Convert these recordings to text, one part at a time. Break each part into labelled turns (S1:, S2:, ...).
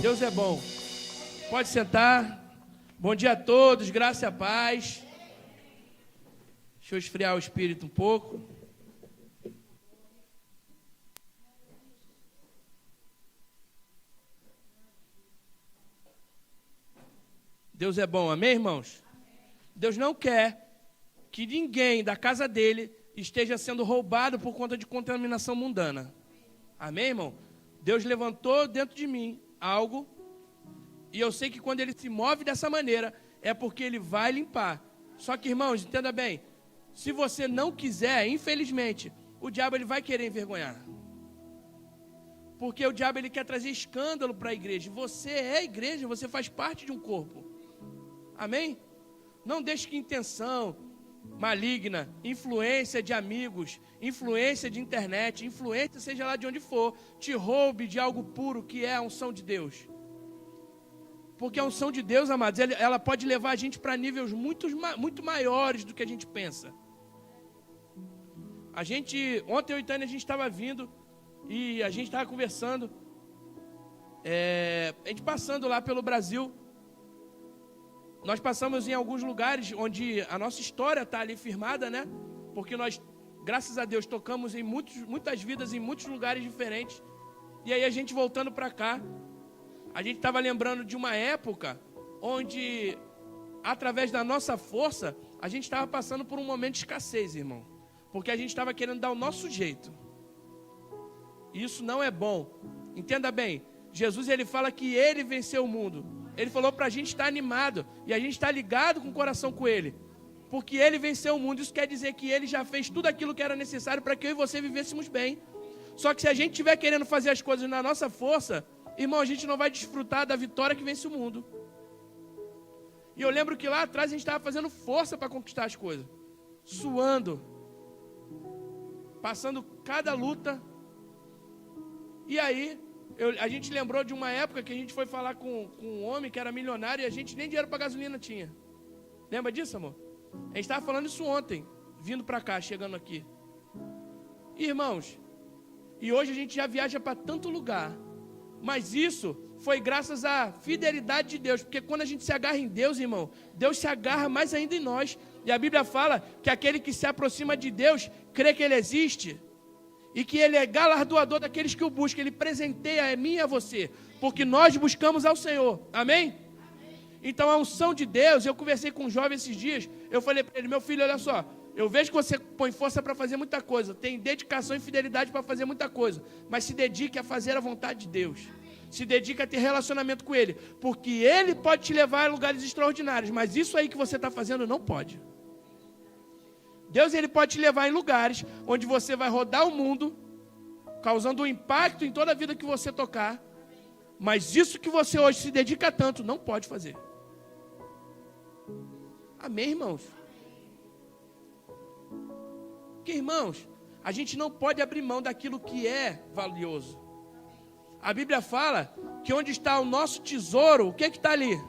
S1: Deus é bom. Pode sentar. Bom dia a todos, graça e a paz. Deixa eu esfriar o espírito um pouco. Deus é bom, amém, irmãos? Deus não quer que ninguém da casa dele esteja sendo roubado por conta de contaminação mundana. Amém, irmão? Deus levantou dentro de mim algo, e eu sei que quando ele se move dessa maneira, é porque ele vai limpar. Só que, irmãos, entenda bem, se você não quiser, infelizmente, o diabo ele vai querer envergonhar. Porque o diabo ele quer trazer escândalo para a igreja. Você é a igreja, você faz parte de um corpo. Amém? Não deixe que intenção maligna, influência de amigos, influência de internet, influência seja lá de onde for, te roube de algo puro que é a unção de Deus. Porque a unção de Deus, amados, ela pode levar a gente para níveis muito maiores do que a gente pensa. Ontem eu e Tânia, a gente estava vindo e a gente estava conversando, a gente passando lá pelo Brasil. Nós passamos em alguns lugares onde a nossa história está ali firmada, né? Porque nós, graças a Deus, tocamos em muitas vidas em muitos lugares diferentes. E aí a gente voltando para cá, a gente estava lembrando de uma época onde, através da nossa força, a gente estava passando por um momento de escassez, irmão. Porque a gente estava querendo dar o nosso jeito. E isso não é bom. Entenda bem, Jesus ele fala que ele venceu o mundo. Ele falou para a gente estar animado. E a gente está ligado com o coração com ele. Porque ele venceu o mundo. Isso quer dizer que ele já fez tudo aquilo que era necessário para que eu e você vivêssemos bem. Só que se a gente estiver querendo fazer as coisas na nossa força, irmão, a gente não vai desfrutar da vitória que vence o mundo. E eu lembro que lá atrás a gente estava fazendo força para conquistar as coisas. Suando. Passando cada luta. E aí, a gente lembrou de uma época que a gente foi falar com um homem que era milionário e a gente nem dinheiro para gasolina tinha. Lembra disso, amor? A gente estava falando isso ontem, vindo para cá, chegando aqui. Irmãos, e hoje a gente já viaja para tanto lugar. Mas isso foi graças à fidelidade de Deus. Porque quando a gente se agarra em Deus, irmão, Deus se agarra mais ainda em nós. E a Bíblia fala que aquele que se aproxima de Deus, crê que Ele existe. E que Ele é galardoador daqueles que o buscam. Ele presenteia a mim e a você. Porque nós buscamos ao Senhor. Amém? Então a unção de Deus, eu conversei com um jovem esses dias. Eu falei para ele, meu filho, olha só. Eu vejo que você põe força para fazer muita coisa. Tem dedicação e fidelidade para fazer muita coisa. Mas se dedique a fazer a vontade de Deus. Se dedique a ter relacionamento com Ele. Porque Ele pode te levar a lugares extraordinários. Mas isso aí que você está fazendo não pode. Deus ele pode te levar em lugares onde você vai rodar o mundo, causando um impacto em toda a vida que você tocar. Mas isso que você hoje se dedica tanto, não pode fazer. Amém, irmãos? Porque, irmãos, a gente não pode abrir mão daquilo que é valioso. A Bíblia fala que onde está o nosso tesouro, o que está ali?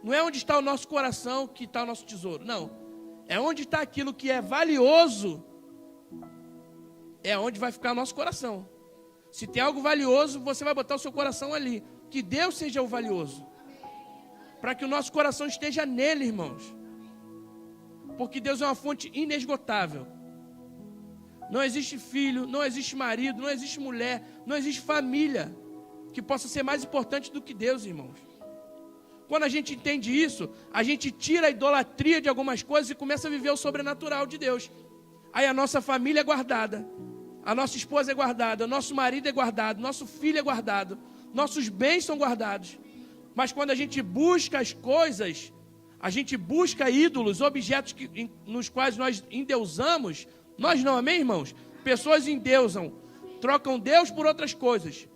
S1: Não é onde está o nosso coração que está o nosso tesouro, não. É onde está aquilo que é valioso, é onde vai ficar o nosso coração. Se tem algo valioso, você vai botar o seu coração ali. Que Deus seja o valioso. Para que o nosso coração esteja nele, irmãos. Porque Deus é uma fonte inesgotável. Não existe filho, não existe marido, não existe mulher, não existe família que possa ser mais importante do que Deus, irmãos. Quando a gente entende isso, a gente tira a idolatria de algumas coisas e começa a viver o sobrenatural de Deus. Aí a nossa família é guardada, a nossa esposa é guardada, o nosso marido é guardado, nosso filho é guardado, nossos bens são guardados. Mas quando a gente busca as coisas, a gente busca ídolos, objetos nos quais nós endeusamos, nós não, amém, irmãos? Pessoas endeusam, trocam Deus por outras coisas.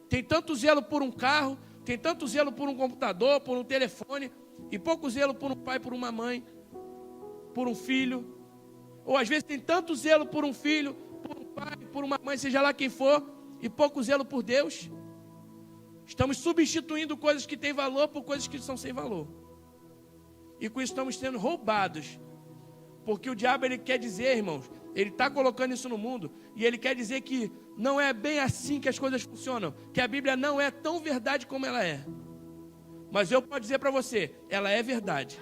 S1: Tem tanto zelo por um carro, tem tanto zelo por um computador, por um telefone, e pouco zelo por um pai, por uma mãe, por um filho. Ou às vezes tem tanto zelo por um filho, por um pai, por uma mãe, seja lá quem for, e pouco zelo por Deus. Estamos substituindo coisas que têm valor por coisas que são sem valor. E com isso estamos sendo roubados. Porque o diabo ele quer dizer, irmãos, Ele está colocando isso no mundo. E ele quer dizer que não é bem assim que as coisas funcionam. Que a Bíblia não é tão verdade como ela é. Mas eu posso dizer para você, ela é verdade.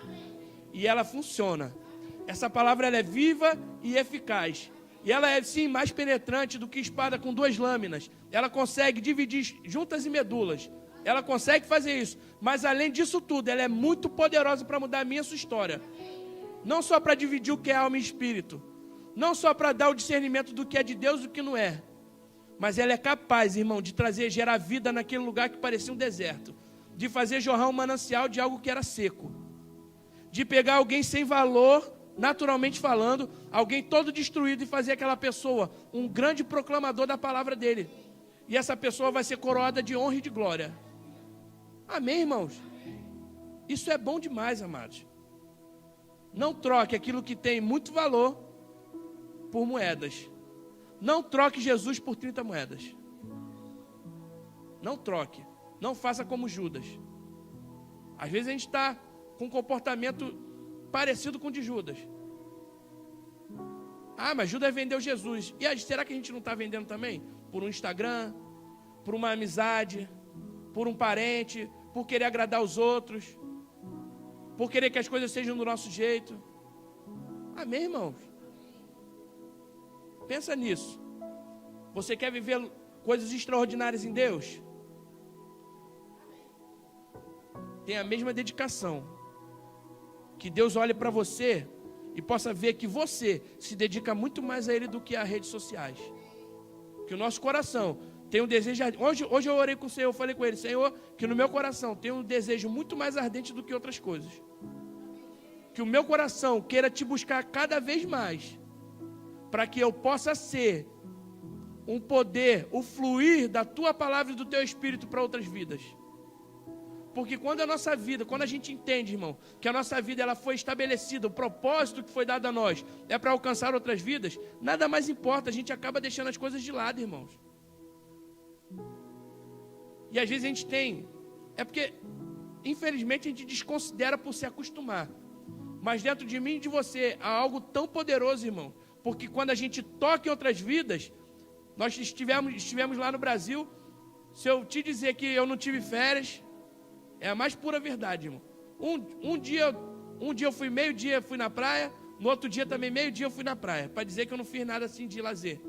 S1: E ela funciona. Essa palavra ela é viva e eficaz. E ela é, sim, mais penetrante do que espada com 2 lâminas. Ela consegue dividir juntas e medulas. Ela consegue fazer isso. Mas, além disso tudo, ela é muito poderosa para mudar a minha e a sua história. Não só para dividir o que é alma e espírito. Não só para dar o discernimento do que é de Deus e do que não é. Mas ela é capaz, irmão, de gerar vida naquele lugar que parecia um deserto. De fazer jorrar um manancial de algo que era seco. De pegar alguém sem valor, naturalmente falando, alguém todo destruído, e fazer aquela pessoa um grande proclamador da palavra dele. E essa pessoa vai ser coroada de honra e de glória. Amém, irmãos? Isso é bom demais, amados. Não troque aquilo que tem muito valor por moedas. Não troque Jesus por 30 moedas. Não troque. Não faça como Judas. Às vezes a gente está com um comportamento parecido com o de Judas. Ah, mas Judas vendeu Jesus. E aí, será que a gente não está vendendo também? Por um Instagram, por uma amizade, por um parente, por querer agradar os outros, por querer que as coisas sejam do nosso jeito. Amém, irmãos? Pensa nisso. Você quer viver coisas extraordinárias em Deus? Tenha a mesma dedicação. Que Deus olhe para você e possa ver que você se dedica muito mais a Ele do que às redes sociais. Que o nosso coração tem um desejo... Hoje eu orei com o Senhor, eu falei com Ele, Senhor, que no meu coração tem um desejo muito mais ardente do que outras coisas. Que o meu coração queira te buscar cada vez mais, para que eu possa ser um poder, o fluir da Tua palavra e do Teu Espírito para outras vidas. Porque quando a nossa vida, quando a gente entende, irmão, que a nossa vida ela foi estabelecida, o propósito que foi dado a nós é para alcançar outras vidas, nada mais importa, a gente acaba deixando as coisas de lado, irmãos. E às vezes a gente é porque, infelizmente, a gente desconsidera por se acostumar. Mas dentro de mim e de você há algo tão poderoso, irmão, porque quando a gente toca em outras vidas, nós estivemos lá no Brasil, se eu te dizer que eu não tive férias, é a mais pura verdade, irmão. Um dia eu fui meio-dia, fui na praia. No outro dia também, meio-dia, eu fui na praia. Para dizer que eu não fiz nada assim de lazer.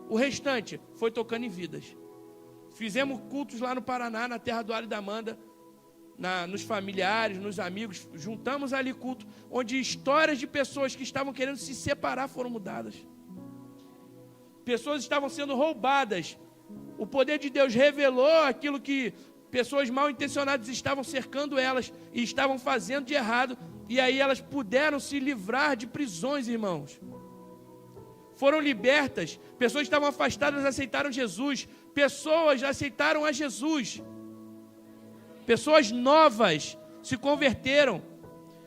S1: O restante foi tocando em vidas. Fizemos cultos lá no Paraná, na terra do Alho da Amanda. Nos familiares, nos amigos. Juntamos ali culto, onde histórias de pessoas que estavam querendo se separar foram mudadas. Pessoas estavam sendo roubadas. O poder de Deus revelou aquilo que pessoas mal intencionadas estavam cercando elas e estavam fazendo de errado, e aí elas puderam se livrar de prisões, irmãos. Foram libertas, pessoas que estavam afastadas aceitaram Jesus, pessoas aceitaram a Jesus, pessoas novas se converteram,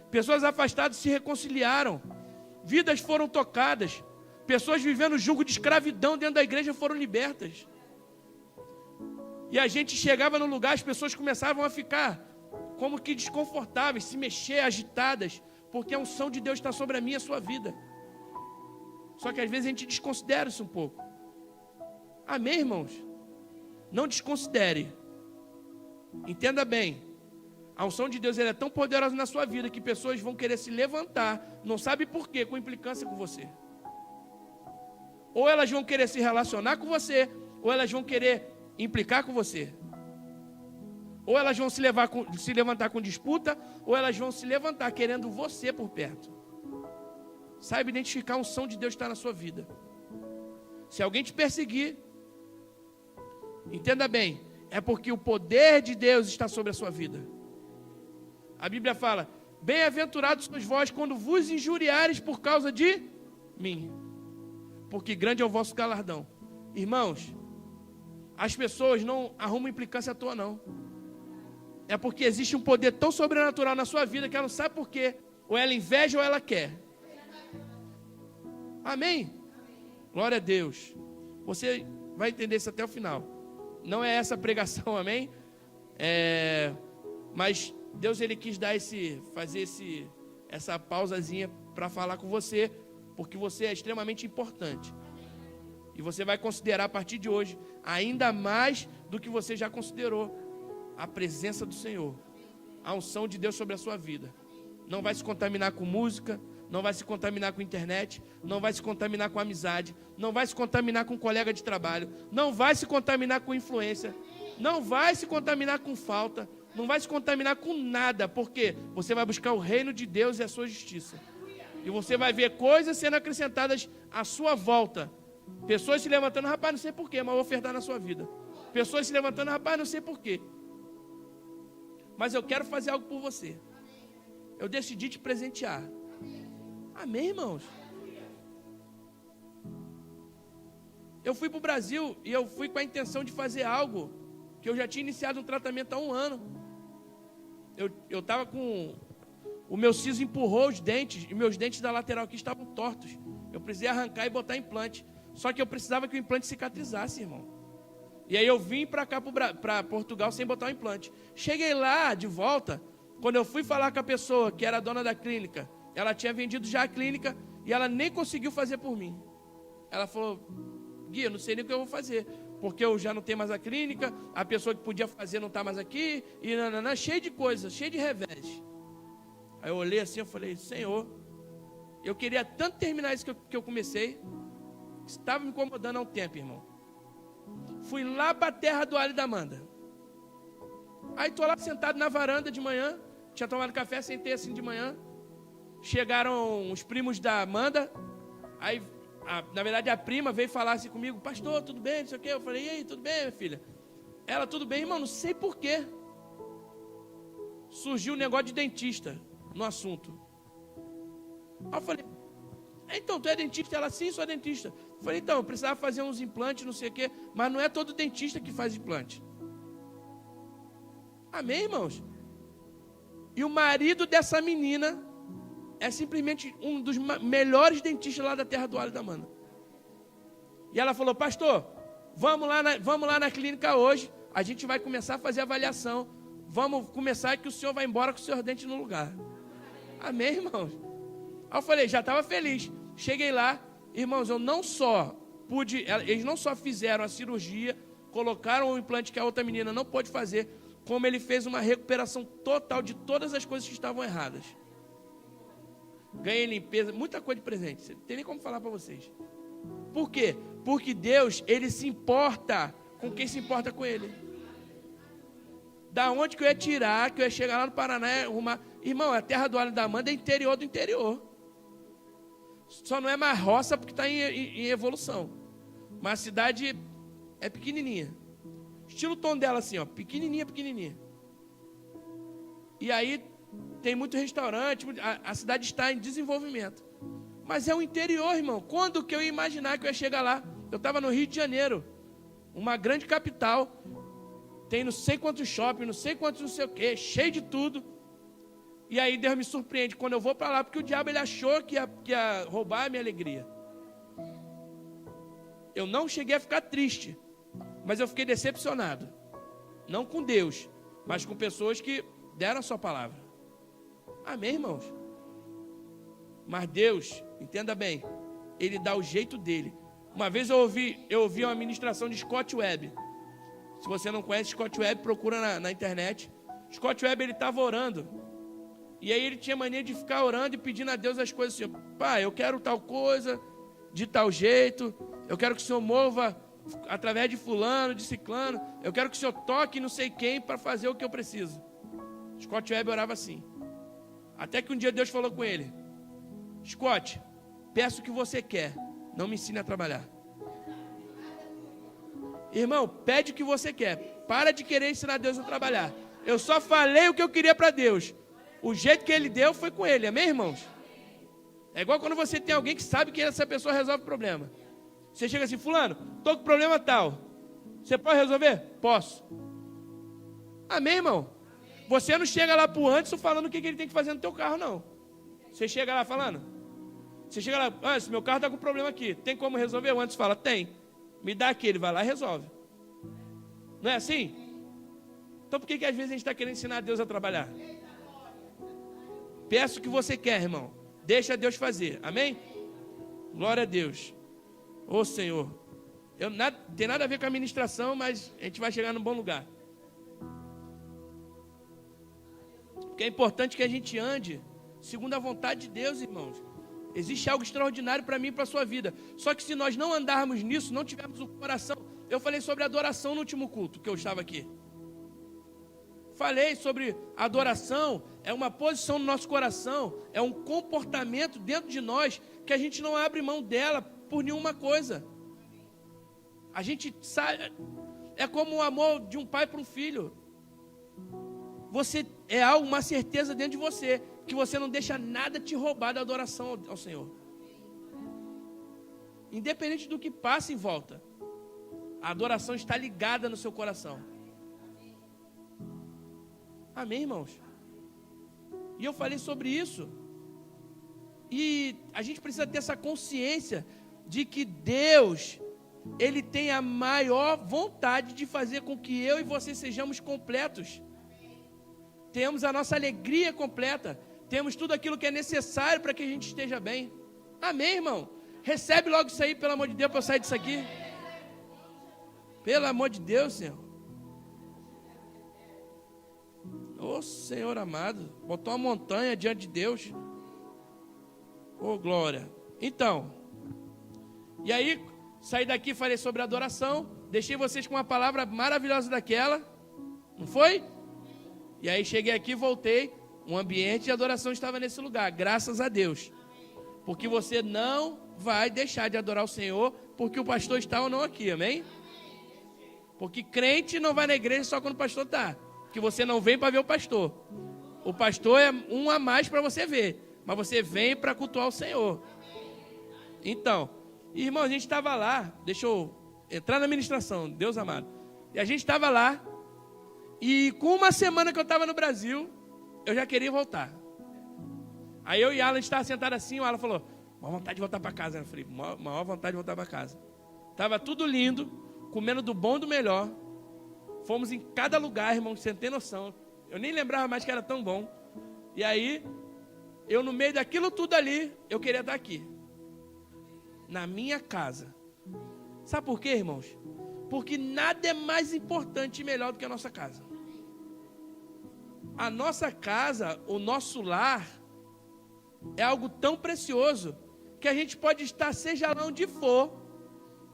S1: pessoas afastadas se reconciliaram, vidas foram tocadas, pessoas vivendo jugo de escravidão dentro da igreja foram libertas. E a gente chegava no lugar, as pessoas começavam a ficar como que desconfortáveis, se mexer, agitadas, porque a unção de Deus está sobre a minha e a sua vida. Só que às vezes a gente desconsidera isso um pouco. Amém, irmãos? Não desconsidere. Entenda bem. A unção de Deus ela é tão poderosa na sua vida que pessoas vão querer se levantar, não sabe por quê, com implicância com você. Ou elas vão querer se relacionar com você, ou elas vão querer implicar com você. Ou elas vão se levantar com disputa, ou elas vão se levantar querendo você por perto. Saiba identificar a unção de Deus que está na sua vida. Se alguém te perseguir, entenda bem, é porque o poder de Deus está sobre a sua vida. A Bíblia fala: bem-aventurados sois vós quando vos injuriares por causa de mim, porque grande é o vosso galardão. Irmãos, as pessoas não arrumam implicância à toa, não. É porque existe um poder tão sobrenatural na sua vida que ela não sabe por quê. Ou ela inveja ou ela quer. Amém? Glória a Deus. Você vai entender isso até o final. Não é essa a pregação, amém? Mas Deus ele quis dar fazer essa pausazinha para falar com você, porque você é extremamente importante. E você vai considerar a partir de hoje, ainda mais do que você já considerou, a presença do Senhor, a unção de Deus sobre a sua vida. Não vai se contaminar com música, não vai se contaminar com internet, não vai se contaminar com amizade, não vai se contaminar com colega de trabalho, não vai se contaminar com influência, não vai se contaminar com falta, não vai se contaminar com nada, porque você vai buscar o reino de Deus e a sua justiça. E você vai ver coisas sendo acrescentadas à sua volta. Pessoas se levantando, rapaz, não sei porquê, mas vou ofertar na sua vida. Pessoas se levantando, rapaz, não sei porquê, mas eu quero fazer algo por você. Eu decidi te presentear. Amém, irmãos? Eu fui para o Brasil e eu fui com a intenção de fazer algo que eu já tinha iniciado um tratamento há 1 ano. Eu estava com... O meu siso empurrou os dentes e meus dentes da lateral aqui estavam tortos. Eu precisei arrancar e botar implante. Só que eu precisava que o implante cicatrizasse, irmão. E aí eu vim para cá, para Portugal, sem botar o implante. Cheguei lá, de volta, quando eu fui falar com a pessoa que era a dona da clínica, ela tinha vendido já a clínica e ela nem conseguiu fazer por mim. Ela falou, Gui, eu não sei nem o que eu vou fazer, porque eu já não tenho mais a clínica, a pessoa que podia fazer não está mais aqui, e nananã, cheio de coisas, cheio de revés. Aí eu olhei assim, eu falei, Senhor, eu queria tanto terminar isso que eu comecei, que estava me incomodando há um tempo, irmão. Fui lá para a terra do alho da Amanda. Aí estou lá sentado na varanda de manhã, tinha tomado café, sentei assim de manhã. Chegaram os primos da Amanda. Aí, na verdade, a prima veio falar assim comigo, pastor, tudo bem, não sei o quê. Eu falei, e aí, tudo bem, minha filha? Ela, tudo bem, irmão, não sei porquê. Surgiu um negócio de dentista no assunto. Aí eu falei, então, tu é dentista? Ela, sim, sou dentista. Eu falei, então, eu precisava fazer uns implantes, não sei o quê, mas não é todo dentista que faz implante. Amém, irmãos? E o marido dessa menina é simplesmente um dos melhores dentistas lá da terra do alho da Amanda. E ela falou, pastor, vamos lá na clínica hoje, a gente vai começar a fazer avaliação, vamos começar que o senhor vai embora com o seu dente no lugar. Amém, irmãos? Aí eu falei, já estava feliz. Cheguei lá, irmãos, eu não só pude, eles não só fizeram a cirurgia, colocaram o implante que a outra menina não pôde fazer, como ele fez uma recuperação total de todas as coisas que estavam erradas. Ganhei limpeza, muita coisa de presente, não tem nem como falar para vocês. Por quê? Porque Deus, Ele se importa com quem se importa com Ele. Da onde que eu ia tirar, que eu ia chegar lá no Paraná e arrumar... Irmão, a terra do alho da Amanda é interior do interior. Só não é mais roça porque está em evolução. Mas a cidade é pequenininha. Estilo tom dela assim, ó, pequenininha. E aí tem muito restaurante, a cidade está em desenvolvimento. Mas é o interior, irmão. Quando que eu ia imaginar que eu ia chegar lá? Eu estava no Rio de Janeiro, uma grande capital. Tem não sei quantos shopping, não sei quantos não sei o quê, cheio de tudo. E aí Deus me surpreende quando eu vou para lá, porque o diabo ele achou que ia roubar a minha alegria. Eu não cheguei a ficar triste, mas eu fiquei decepcionado. Não com Deus, mas com pessoas que deram a sua palavra. Amém, irmãos? Mas Deus, entenda bem, Ele dá o jeito dele. Uma vez eu ouvi uma ministração de Scott Webb. Se você não conhece Scott Webb, procura na internet. Scott Webb, ele estava orando. E aí ele tinha mania de ficar orando e pedindo a Deus as coisas assim. Pai, eu quero tal coisa, de tal jeito. Eu quero que o Senhor mova através de fulano, de ciclano. Eu quero que o Senhor toque não sei quem para fazer o que eu preciso. Scott Webb orava assim. Até que um dia Deus falou com ele. Scott, peço o que você quer. Não me ensine a trabalhar. Irmão, pede o que você quer. Para de querer ensinar Deus a trabalhar. Eu só falei o que eu queria para Deus. O jeito que Ele deu foi com Ele. Amém, irmãos? É igual quando você tem alguém que sabe que essa pessoa resolve o problema. Você chega assim, fulano, estou com problema tal. Você pode resolver? Posso. Amém, irmão? Você não chega lá para o Anderson falando o que ele tem que fazer no teu carro, não. Você chega lá falando. Você chega lá, Anderson, meu carro está com problema aqui. Tem como resolver? O Anderson fala, tem. Me dá aqui, ele vai lá e resolve. Não é assim? Então por que às vezes a gente está querendo ensinar Deus a trabalhar? Peço o que você quer, irmão. Deixa Deus fazer. Amém? Glória a Deus. Ô Senhor. Tem nada a ver com a ministração, mas a gente vai chegar num bom lugar. Porque é importante que a gente ande segundo a vontade de Deus, irmãos. Existe algo extraordinário para mim e para a sua vida. Só que se nós não andarmos nisso, não tivermos o coração... Eu falei sobre adoração no último culto que eu estava aqui. Falei sobre adoração, é uma posição no nosso coração, é um comportamento dentro de nós que a gente não abre mão dela por nenhuma coisa. A gente sabe, é como o amor de um pai para um filho. Você é algo, uma certeza dentro de você, que você não deixa nada te roubar da adoração ao Senhor. Independente do que passa em volta, a adoração está ligada no seu coração. Amém, irmãos? E eu falei sobre isso. E a gente precisa ter essa consciência de que Deus, Ele tem a maior vontade de fazer com que eu e você sejamos completos. Temos a nossa alegria completa. Temos tudo aquilo que é necessário para que a gente esteja bem. Amém, irmão? Recebe logo isso aí, pelo amor de Deus, para eu sair disso aqui. Pelo amor de Deus, Senhor. Ô Senhor amado, botou uma montanha diante de Deus. Ô glória. Então, e aí, saí daqui, falei sobre adoração. Deixei vocês com uma palavra maravilhosa daquela. Não foi? E aí cheguei aqui, voltei. Um ambiente de adoração estava nesse lugar, graças a Deus. Porque você não vai deixar de adorar o Senhor porque o pastor está ou não aqui, amém? Porque crente não vai na igreja só quando o pastor está. Que você não vem para ver o pastor. O pastor é um a mais para você ver. Mas você vem para cultuar o Senhor. Então, irmão, a gente estava lá. Deixa eu entrar na ministração, Deus amado. E a gente estava lá. E com uma semana que eu estava no Brasil, eu já queria voltar. Aí eu e Alan, a gente estava sentado assim. O Alan falou, maior vontade de voltar para casa. Eu falei, maior vontade de voltar para casa. Estava tudo lindo, comendo do bom e do melhor. Fomos em cada lugar, irmão, sem ter noção. Eu nem lembrava mais que era tão bom. E aí, eu no meio daquilo tudo ali, eu queria estar aqui. Na minha casa. Sabe por quê, irmãos? Porque nada é mais importante e melhor do que a nossa casa. A nossa casa, o nosso lar, é algo tão precioso que a gente pode estar, seja lá onde for,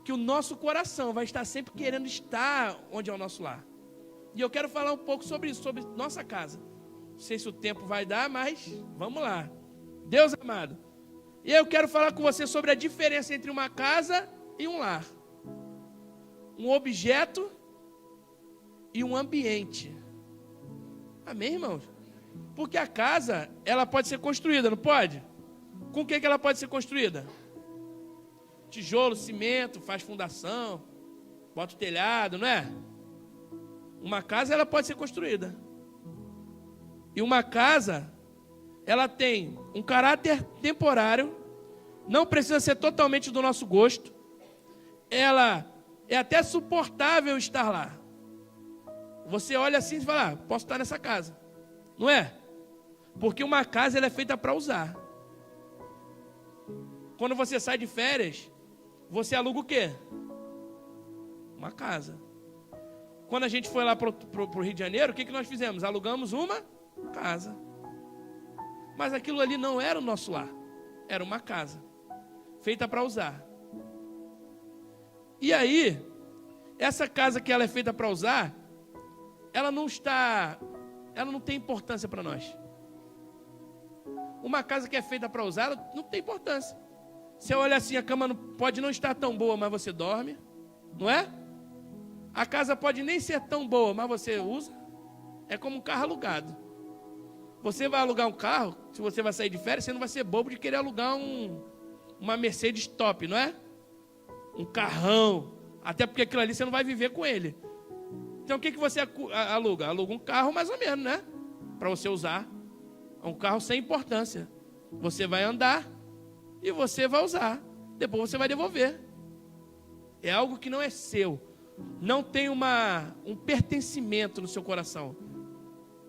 S1: que o nosso coração vai estar sempre querendo estar onde é o nosso lar. E eu quero falar um pouco sobre isso, sobre nossa casa. Não sei se o tempo vai dar, mas vamos lá. Deus amado. E eu quero falar com você sobre a diferença entre uma casa e um lar. Um objeto e um ambiente. Amém, irmãos? Porque a casa, ela pode ser construída, não pode? Com o que ela pode ser construída? Tijolo, cimento, faz fundação, bota o telhado, não é? Uma casa, ela pode ser construída. E uma casa, ela tem um caráter temporário, não precisa ser totalmente do nosso gosto. Ela é até suportável estar lá. Você olha assim e fala, posso estar nessa casa. Não é? Porque uma casa, ela é feita para usar. Quando você sai de férias, você aluga o quê? Uma casa. Quando a gente foi lá para o Rio de Janeiro, o que nós fizemos? Alugamos uma casa. Mas aquilo ali não era o nosso lar. Era uma casa. Feita para usar. E aí, essa casa que ela é feita para usar, ela não tem importância para nós. Uma casa que é feita para usar, ela não tem importância. Você olha assim, a cama pode não estar tão boa, mas você dorme, não é? A casa pode nem ser tão boa, mas você usa. É como um carro alugado. Você vai alugar um carro, se você vai sair de férias, você não vai ser bobo de querer alugar uma Mercedes top, não é? Um carrão. Até porque aquilo ali você não vai viver com ele. Então o que você aluga? Aluga um carro mais ou menos, né? Para você usar. É um carro sem importância. Você vai andar e você vai usar. Depois você vai devolver. É algo que não é seu. Não tem um pertencimento no seu coração.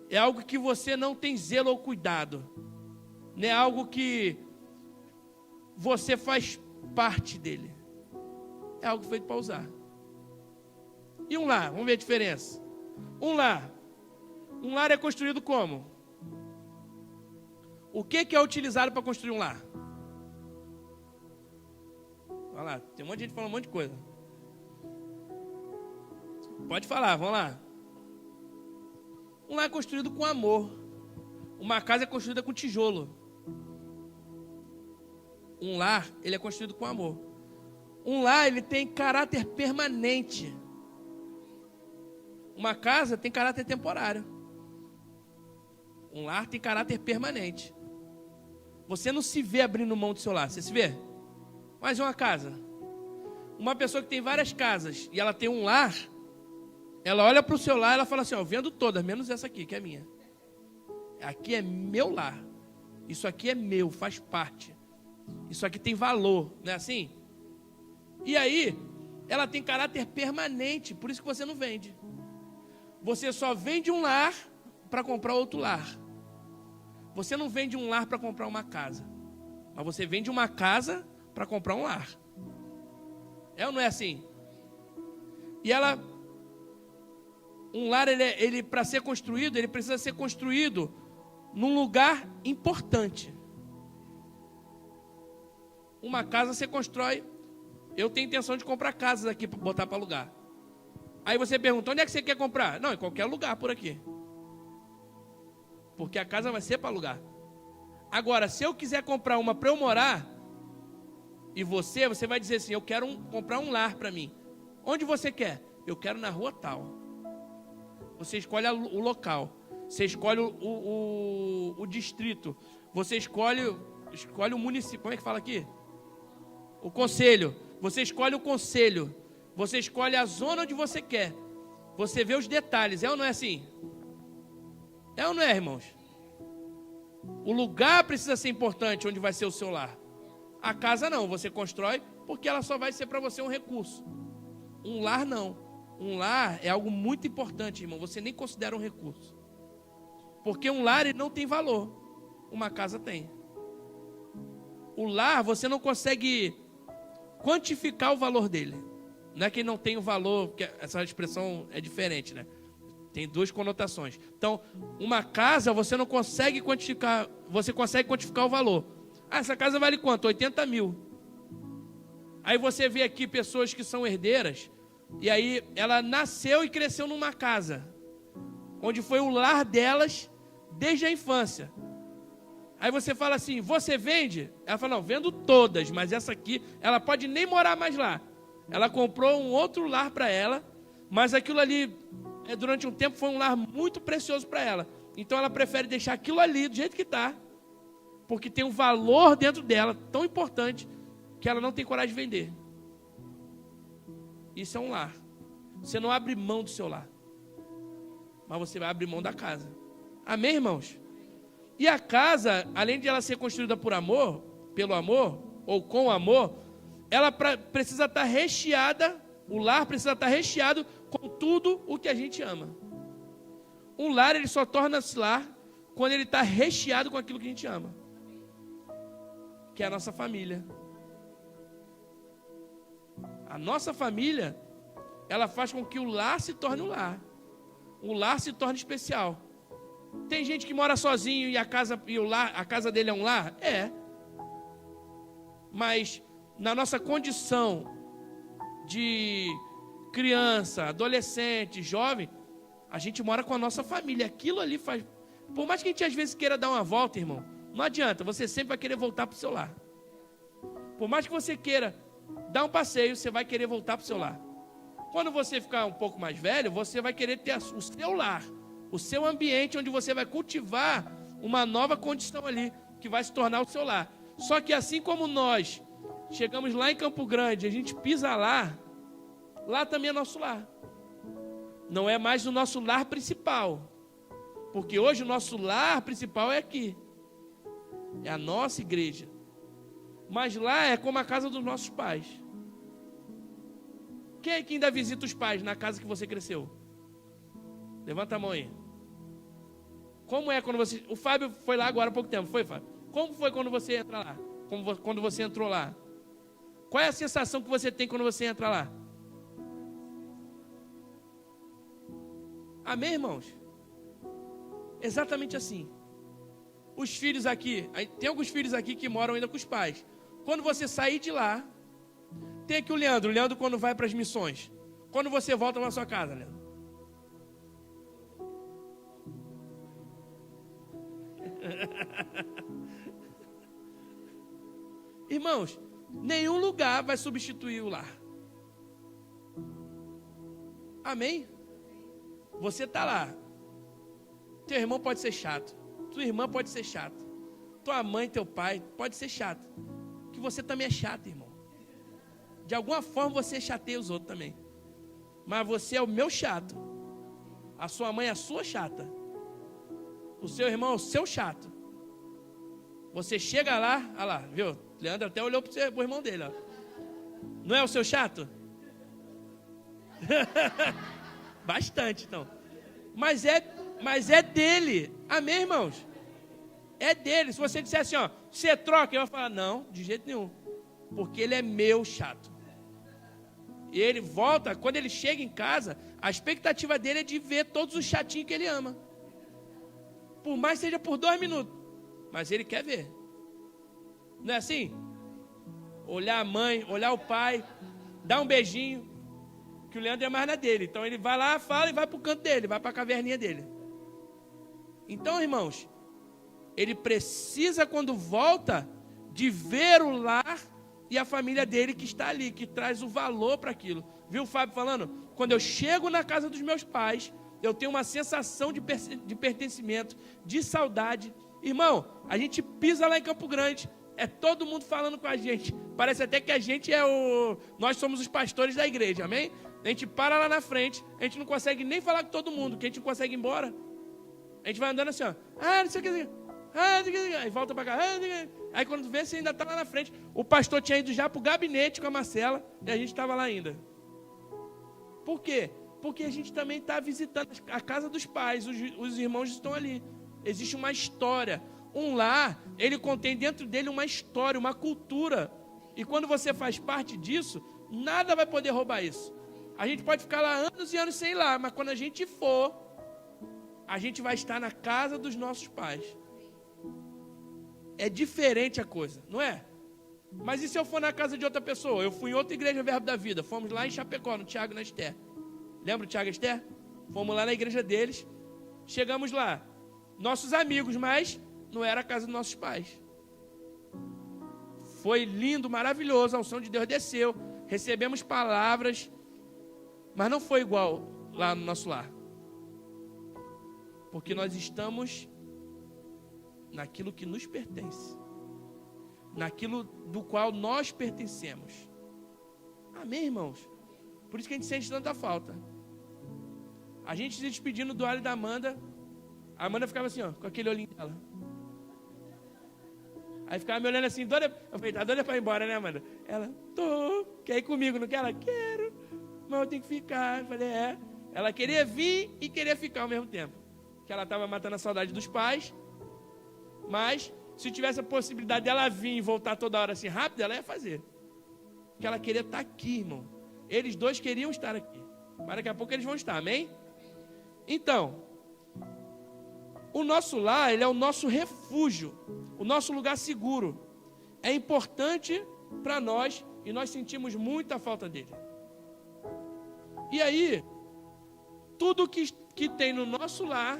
S1: É algo que você não tem zelo ou cuidado. Não é algo que você faz parte dele. É algo feito para usar. E um lar? Vamos ver a diferença. Um lar. Um lar é construído como? O que é utilizado para construir um lar? Olha lá, tem um monte de gente falando um monte de coisa. Pode falar, vamos lá. Um lar é construído com amor. Uma casa é construída com tijolo. Um lar, ele é construído com amor. Um lar, ele tem caráter permanente. Uma casa tem caráter temporário. Um lar tem caráter permanente. Você não se vê abrindo mão do seu lar, você se vê? Mas uma casa. Uma pessoa que tem várias casas e ela tem um lar, ela olha para o seu lar e ela fala assim, ó, eu vendo todas, menos essa aqui, que é minha. Aqui é meu lar. Isso aqui é meu, faz parte. Isso aqui tem valor, não é assim? E aí, ela tem caráter permanente, por isso que você não vende. Você só vende um lar para comprar outro lar. Você não vende um lar para comprar uma casa, mas você vende uma casa para comprar um lar. É ou não é assim? E um lar, ele para ser construído, ele precisa ser construído num lugar importante. Uma casa você constrói. Eu tenho intenção de comprar casas aqui para botar para alugar. Aí você pergunta, onde é que você quer comprar? Não, em qualquer lugar por aqui. Porque a casa vai ser para alugar. Agora, se eu quiser comprar uma para eu morar, e você vai dizer assim, eu quero comprar um lar para mim. Onde você quer? Eu quero na rua tal. Você escolhe o local. Você escolhe o distrito. Você escolhe o município. Como é que fala aqui? O conselho. Você escolhe o conselho. Você escolhe a zona onde você quer. Você vê os detalhes. É ou não é assim? É ou não é, irmãos? O lugar precisa ser importante onde vai ser o seu lar. A casa não, você constrói porque ela só vai ser para você um recurso. Um lar não. Um lar é algo muito importante, irmão. Você nem considera um recurso. Porque um lar ele não tem valor. Uma casa tem. O lar você não consegue quantificar o valor dele. Não é que não tem o valor, porque essa expressão é diferente, né? Tem duas conotações. Então, uma casa você não consegue quantificar, você consegue quantificar o valor. Ah, essa casa vale quanto? 80 mil. Aí você vê aqui pessoas que são herdeiras, e aí ela nasceu e cresceu numa casa, onde foi o lar delas desde a infância. Aí você fala assim, você vende? Ela fala, não, vendo todas, mas essa aqui, ela pode nem morar mais lá. Ela comprou um outro lar para ela, mas aquilo ali, durante um tempo, foi um lar muito precioso para ela. Então ela prefere deixar aquilo ali do jeito que está, porque tem um valor dentro dela tão importante que ela não tem coragem de vender. Isso é um lar. Você não abre mão do seu lar, mas você vai abrir mão da casa. Amém, irmãos? E a casa, além de ela ser construída por amor, pelo amor, ou com amor, ela precisa estar recheada, o lar precisa estar recheado com tudo o que a gente ama. Um lar, ele só torna-se lar quando ele está recheado com aquilo que a gente ama, que é a nossa família. A nossa família, ela faz com que o lar se torne um lar. O lar se torne especial. Tem gente que mora sozinho e a casa dele é um lar? É. Mas na nossa condição de criança, adolescente, jovem, a gente mora com a nossa família. Aquilo ali faz... Por mais que a gente às vezes queira dar uma volta, irmão, não adianta, você sempre vai querer voltar para o seu lar. Por mais que você queira dar um passeio, você vai querer voltar para o seu lar. Quando você ficar um pouco mais velho, você vai querer ter o seu lar, o seu ambiente onde você vai cultivar uma nova condição ali, que vai se tornar o seu lar. Só que assim como nós chegamos lá em Campo Grande, a gente pisa lá também é nosso lar. Não é mais o nosso lar principal, porque hoje o nosso lar principal é aqui, é a nossa igreja. Mas lá é como a casa dos nossos pais. Quem é que ainda visita os pais na casa que você cresceu? Levanta a mão aí. Como é quando você... O Fábio foi lá agora há pouco tempo, foi, Fábio? Como foi quando você entra lá? Quando você entrou lá? Qual é a sensação que você tem quando você entra lá? Amém, irmãos? Exatamente assim. Os filhos aqui, tem alguns filhos aqui que moram ainda com os pais. Quando você sair de lá, tem aqui o Leandro quando vai para as missões. Quando você volta na sua casa, Leandro? Irmãos, nenhum lugar vai substituir o lar. Amém? Você está lá. Teu irmão pode ser chato. Tua irmã pode ser chata. Tua mãe, teu pai pode ser chato. Que você também é chato, irmão. De alguma forma você chateia os outros também. Mas você é o meu chato. A sua mãe é a sua chata. O seu irmão é o seu chato. Você chega lá, olha lá, viu? Leandro até olhou pro irmão dele, ó. Não é o seu chato? Bastante, então. Mas é dele. Amém, irmãos? É dele. Se você disser assim, ó, você troca, eu vou falar, não, de jeito nenhum. Porque ele é meu chato. E ele volta, quando ele chega em casa, a expectativa dele é de ver todos os chatinhos que ele ama. Por mais seja por 2 minutos. Mas ele quer ver. Não é assim? Olhar a mãe, olhar o pai, dar um beijinho. Que o Leandro é mais na dele. Então ele vai lá, fala e vai para o canto dele, vai para a caverninha dele. Então, irmãos, ele precisa, quando volta, de ver o lar e a família dele que está ali, que traz o valor para aquilo. Viu o Fábio falando? Quando eu chego na casa dos meus pais, eu tenho uma sensação de pertencimento, de saudade. Irmão, a gente pisa lá em Campo Grande, é todo mundo falando com a gente. Parece até que a gente nós somos os pastores da igreja, amém? A gente para lá na frente, a gente não consegue nem falar com todo mundo, que a gente não consegue ir embora. A gente vai andando assim, ó. Não sei o que. Aí volta para cá. Aí quando vê, você ainda está lá na frente. O pastor tinha ido já para o gabinete com a Marcela e a gente estava lá ainda. Por quê? Porque a gente também está visitando a casa dos pais, os irmãos estão ali. Existe uma história. Um lar, ele contém dentro dele uma história, uma cultura. E quando você faz parte disso, nada vai poder roubar isso. A gente pode ficar lá anos e anos sem ir lá, mas quando a gente for, a gente vai estar na casa dos nossos pais. É diferente a coisa, não é? Mas e se eu for na casa de outra pessoa? Eu fui em outra igreja Verbo da Vida. Fomos lá em Chapecó, no Tiago e na Esther. Lembra o Tiago e Esther? Fomos lá na igreja deles. Chegamos lá. Nossos amigos, mas não era a casa dos nossos pais. Foi lindo, maravilhoso. A unção de Deus desceu. Recebemos palavras. Mas não foi igual lá no nosso lar. Porque nós estamos naquilo que nos pertence. Naquilo do qual nós pertencemos. Amém, irmãos? Por isso que a gente sente tanta falta. A gente se despedindo do Alho e da Amanda. A Amanda ficava assim, ó, com aquele olhinho dela. Aí ficava me olhando assim, doida. Eu falei, tá doida pra ir embora, né, Amanda? Ela, tô. Quer ir comigo? Não quer? Ela, quero. Mas eu tenho que ficar. Eu falei, é. Ela queria vir e queria ficar ao mesmo tempo. Que ela estava matando a saudade dos pais. Mas, se tivesse a possibilidade dela vir e voltar toda hora assim rápido, ela ia fazer. Porque ela queria estar aqui, irmão. Eles dois queriam estar aqui. Mas daqui a pouco eles vão estar, amém? Então, o nosso lar, ele é o nosso refúgio. O nosso lugar seguro. É importante para nós e nós sentimos muita falta dele. E aí, tudo que tem no nosso lar...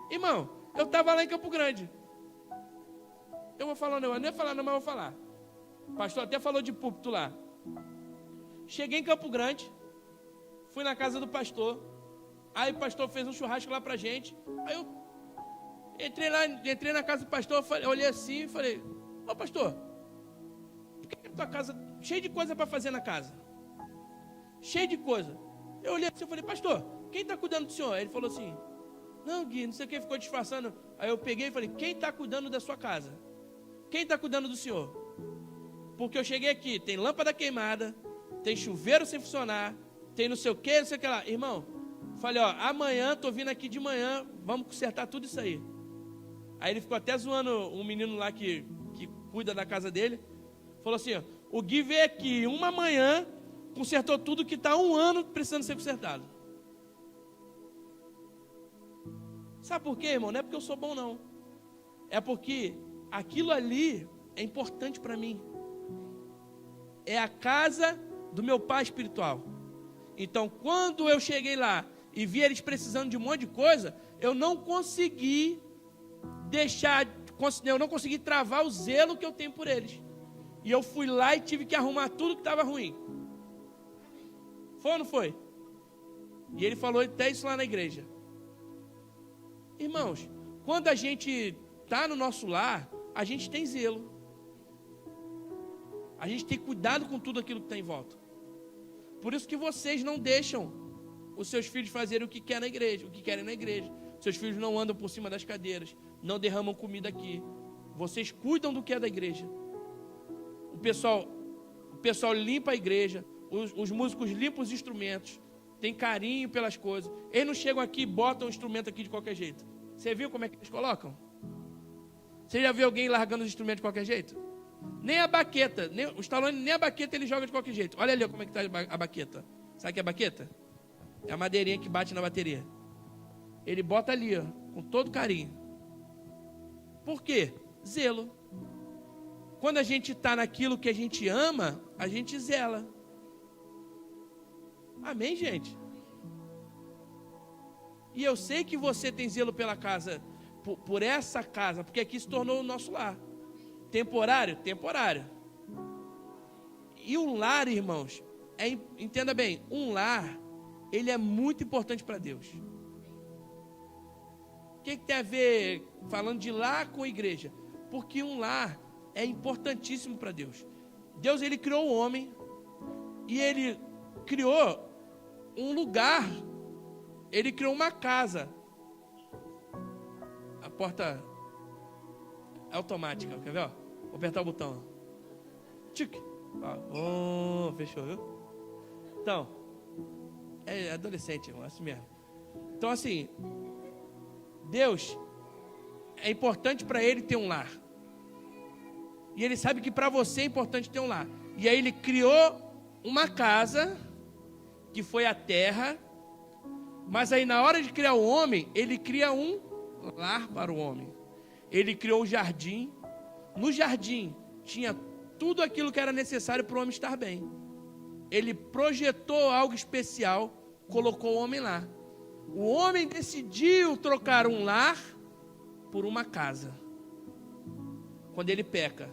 S1: Irmão, eu estava lá em Campo Grande. Eu vou falar um negócio, não ia falar não, mas eu vou falar. O pastor até falou de púlpito lá. Cheguei em Campo Grande, fui na casa do pastor. Aí o pastor fez um churrasco lá pra gente. Aí eu entrei na casa do pastor, olhei assim e falei, ô pastor, por que a tua casa cheia de coisa para fazer na casa? Cheio de coisa. Eu olhei assim e falei, pastor, quem está cuidando do senhor? Ele falou assim, não, Gui, não sei o que, ficou disfarçando. Aí eu peguei e falei, quem está cuidando da sua casa? Quem está cuidando do senhor? Porque eu cheguei aqui, tem lâmpada queimada, tem chuveiro sem funcionar, tem não sei o que lá. Irmão, falei, ó, amanhã, estou vindo aqui de manhã, vamos consertar tudo isso aí. Aí ele ficou até zoando um menino lá que cuida da casa dele. Falou assim, ó, O Gui veio aqui uma manhã, consertou tudo que está há 1 ano precisando ser consertado. Sabe por quê, irmão? Não é porque eu sou bom, não. É porque aquilo ali é importante para mim. É a casa do meu pai espiritual. Então, quando eu cheguei lá e vi eles precisando de um monte de coisa, eu não consegui eu não consegui travar o zelo que eu tenho por eles. E eu fui lá e tive que arrumar tudo que estava ruim. Foi ou não foi? E ele falou até isso lá na igreja. Irmãos, quando a gente está no nosso lar, a gente tem zelo. A gente tem cuidado com tudo aquilo que está em volta. Por isso que vocês não deixam os seus filhos fazerem o que querem na igreja, Seus filhos não andam por cima das cadeiras, não derramam comida aqui. Vocês cuidam do que é da igreja. O pessoal limpa a igreja, os músicos limpam os instrumentos, tem carinho pelas coisas. Eles não chegam aqui e botam o instrumento aqui de qualquer jeito. Você viu como é que eles colocam? Você já viu alguém largando os instrumentos de qualquer jeito? Nem a baqueta, o Stallone, nem a baqueta ele joga de qualquer jeito. Olha ali como é que está a baqueta. Sabe o que é a baqueta? É a madeirinha que bate na bateria. Ele bota ali, ó, com todo carinho. Por quê? Zelo. Quando a gente está naquilo que a gente ama, a gente zela. Amém, gente? E eu sei que você tem zelo pela casa, por essa casa, porque aqui se tornou o nosso lar. Temporário? Temporário. E um lar, irmãos, entenda bem, um lar, ele é muito importante para Deus. O que tem a ver falando de lar com igreja? Porque um lar é importantíssimo para Deus. Deus, ele criou o homem e ele criou um lugar, ele criou uma casa. A porta é automática, quer ver? Ó? Vou apertar o botão. Tchic. Ó, fechou, viu? Então, é adolescente, irmão, assim mesmo. Então, assim, Deus, é importante para ele ter um lar. E ele sabe que para você é importante ter um lar. E aí ele criou uma casa, que foi a terra. Mas aí na hora de criar o homem, ele cria um lar para o homem. Ele criou um jardim. No jardim tinha tudo aquilo que era necessário para o homem estar bem. Ele projetou algo especial, colocou o homem lá. O homem decidiu trocar um lar por uma casa. Quando ele peca.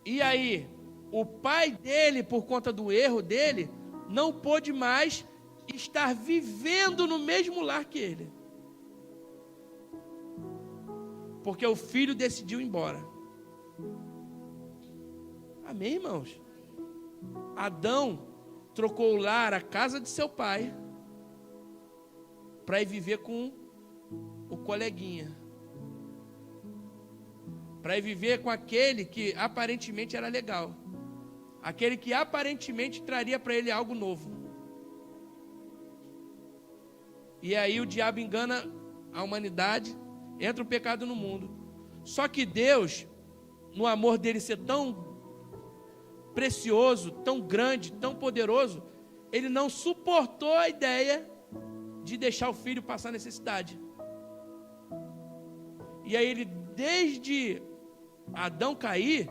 S1: E aí, o pai dele, por conta do erro dele, não pôde mais estar vivendo no mesmo lar que ele. Porque o filho decidiu ir embora. Amém, irmãos? Adão trocou o lar, a casa de seu pai, para ir viver com o coleguinha. Para ir viver com aquele que aparentemente era legal. Aquele que aparentemente traria para ele algo novo. E aí o diabo engana a humanidade, entra o pecado no mundo. Só que Deus, no amor dele ser tão precioso, tão grande, tão poderoso, ele não suportou a ideia de deixar o filho passar necessidade. E aí ele, desde Adão cair,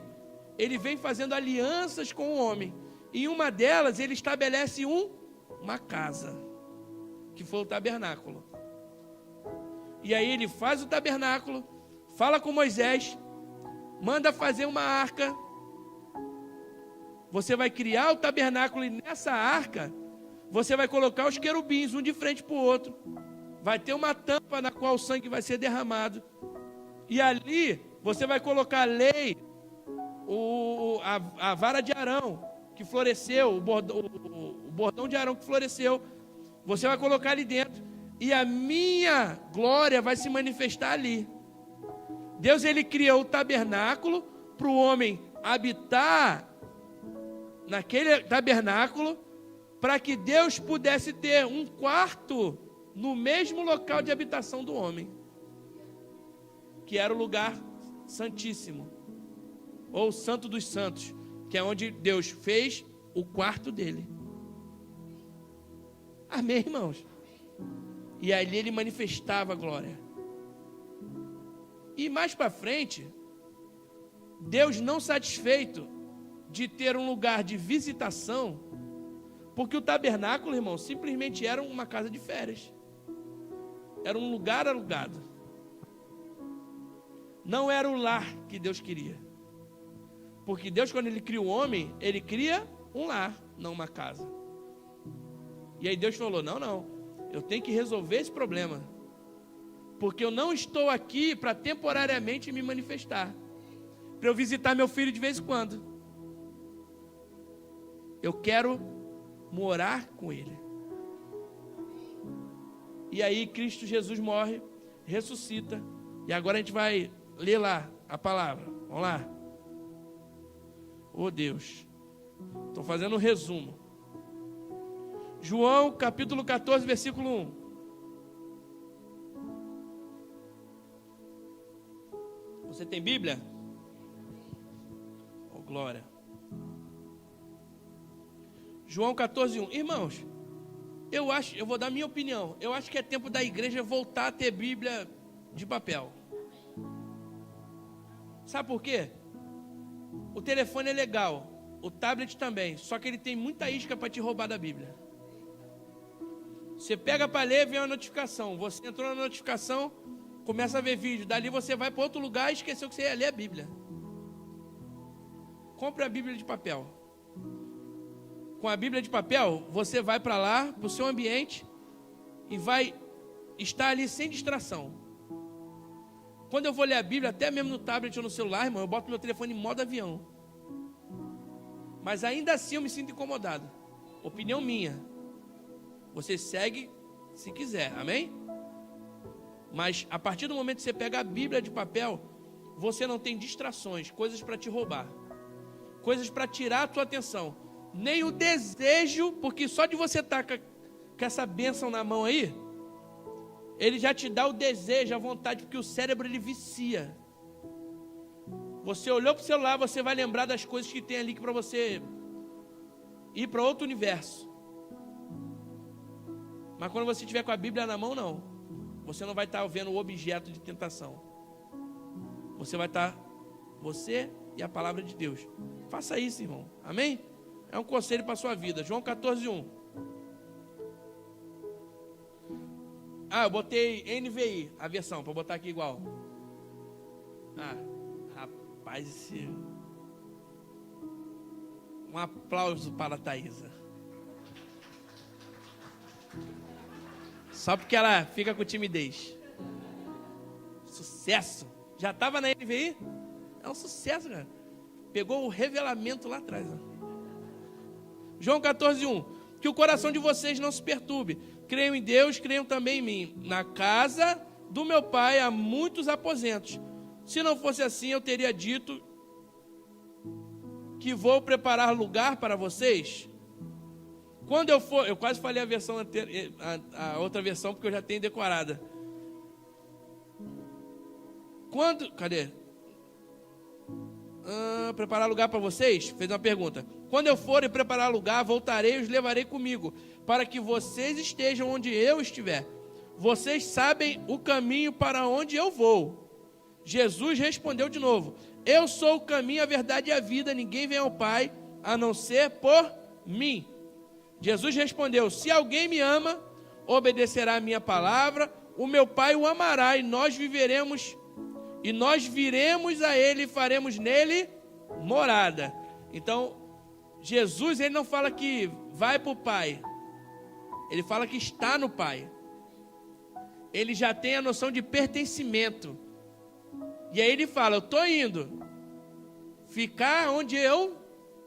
S1: ele vem fazendo alianças com o homem. E em uma delas ele estabelece uma casa, que foi o tabernáculo. E aí ele faz o tabernáculo, fala com Moisés, manda fazer uma arca. Você vai criar o tabernáculo e nessa arca você vai colocar os querubins, um de frente para o outro. Vai ter uma tampa na qual o sangue vai ser derramado. E ali você vai colocar a lei, a vara de Arão que floresceu, o bordão de Arão que floresceu. Você vai colocar ali dentro. E a minha glória vai se manifestar ali. Deus, ele criou o tabernáculo para o homem habitar naquele tabernáculo, para que Deus pudesse ter um quarto no mesmo local de habitação do homem, que era o lugar santíssimo. ou o Santo dos Santos, que é onde Deus fez o quarto dele. Amém, irmãos? E ali ele manifestava a glória. E mais para frente, Deus não satisfeito de ter um lugar de visitação, porque o tabernáculo, irmão, simplesmente era uma casa de férias. Era um lugar alugado. Não era o lar que Deus queria. Porque Deus, quando Ele cria o homem, Ele cria um lar, não uma casa. E aí Deus falou, não, eu tenho que resolver esse problema. Porque eu não estou aqui para temporariamente me manifestar. Para eu visitar meu filho de vez em quando. Eu quero morar com ele. E aí Cristo Jesus morre, ressuscita. E agora a gente vai ler lá a palavra. Vamos lá. Oh Deus. Estou fazendo um resumo. João capítulo 14, versículo 1. Você tem Bíblia? Oh glória. João 14, 1. Irmãos, eu vou dar minha opinião. Eu acho que é tempo da igreja voltar a ter Bíblia de papel. Sabe por quê? O telefone é legal, o tablet também, só que ele tem muita isca para te roubar da Bíblia. Você pega para ler, vem uma notificação. Você entrou na notificação, começa a ver vídeo. Dali você vai para outro lugar e esqueceu que você ia ler a Bíblia. Compre a Bíblia de papel. Com a Bíblia de papel, você vai para lá, para o seu ambiente, e vai estar ali sem distração. Quando eu vou ler a Bíblia, até mesmo no tablet ou no celular, irmão, eu boto meu telefone em modo avião. Mas ainda assim eu me sinto incomodado. Opinião minha. Você segue se quiser, amém? Mas a partir do momento que você pega a Bíblia de papel, você não tem distrações, coisas para te roubar, coisas para tirar a tua atenção. Nem o desejo, porque só de você estar com essa bênção na mão aí, ele já te dá o desejo, a vontade, porque o cérebro ele vicia. Você olhou para o celular, você vai lembrar das coisas que tem ali para você ir para outro universo. Mas quando você estiver com a Bíblia na mão, não. Você não vai estar vendo o objeto de tentação. Você vai estar, você e a palavra de Deus. Faça isso, irmão. Amém? É um conselho para a sua vida. João 14, 1. Eu botei NVI, a versão, para botar aqui igual. Rapaz, um aplauso para a Thaisa. Só porque ela fica com timidez. Sucesso. Já estava na NVI? É um sucesso, cara. Pegou o revelamento lá atrás. João 14, 1. Que o coração de vocês não se perturbe. Creiam em Deus, creiam também em mim. Na casa do meu pai há muitos aposentos. Se não fosse assim, eu teria dito que vou preparar lugar para vocês. Quando eu for, eu quase falei a versão a outra versão, porque eu já tenho decorada. Cadê? Preparar lugar para vocês? Fez uma pergunta. Quando eu for e preparar lugar, voltarei e os levarei comigo, para que vocês estejam onde eu estiver. Vocês sabem o caminho para onde eu vou. Jesus respondeu de novo: eu sou o caminho, a verdade e a vida. Ninguém vem ao Pai a não ser por mim. Jesus respondeu: se alguém me ama, obedecerá a minha palavra. O meu Pai o amará e nós viremos a ele e faremos nele morada. Então, Jesus, ele não fala que vai para o Pai. Ele fala que está no Pai. Ele já tem a noção de pertencimento. E aí ele fala: eu estou indo ficar onde eu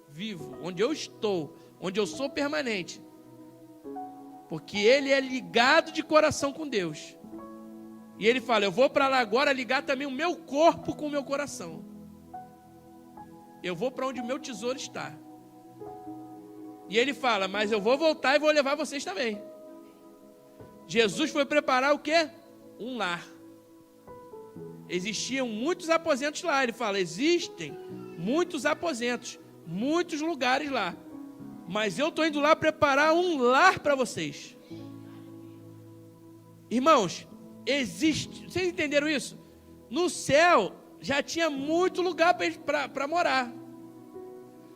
S1: vivo, onde eu estou, onde eu sou permanente. Porque ele é ligado de coração com Deus. E ele fala: eu vou para lá agora ligar também o meu corpo com o meu coração. Eu vou para onde o meu tesouro está. E ele fala: mas eu vou voltar e vou levar vocês também. Jesus foi preparar o quê? Um lar. Existiam muitos aposentos lá. Ele fala: existem muitos aposentos, muitos lugares lá. Mas eu estou indo lá preparar um lar para vocês. Irmãos, existe, vocês entenderam isso? No céu já tinha muito lugar para morar.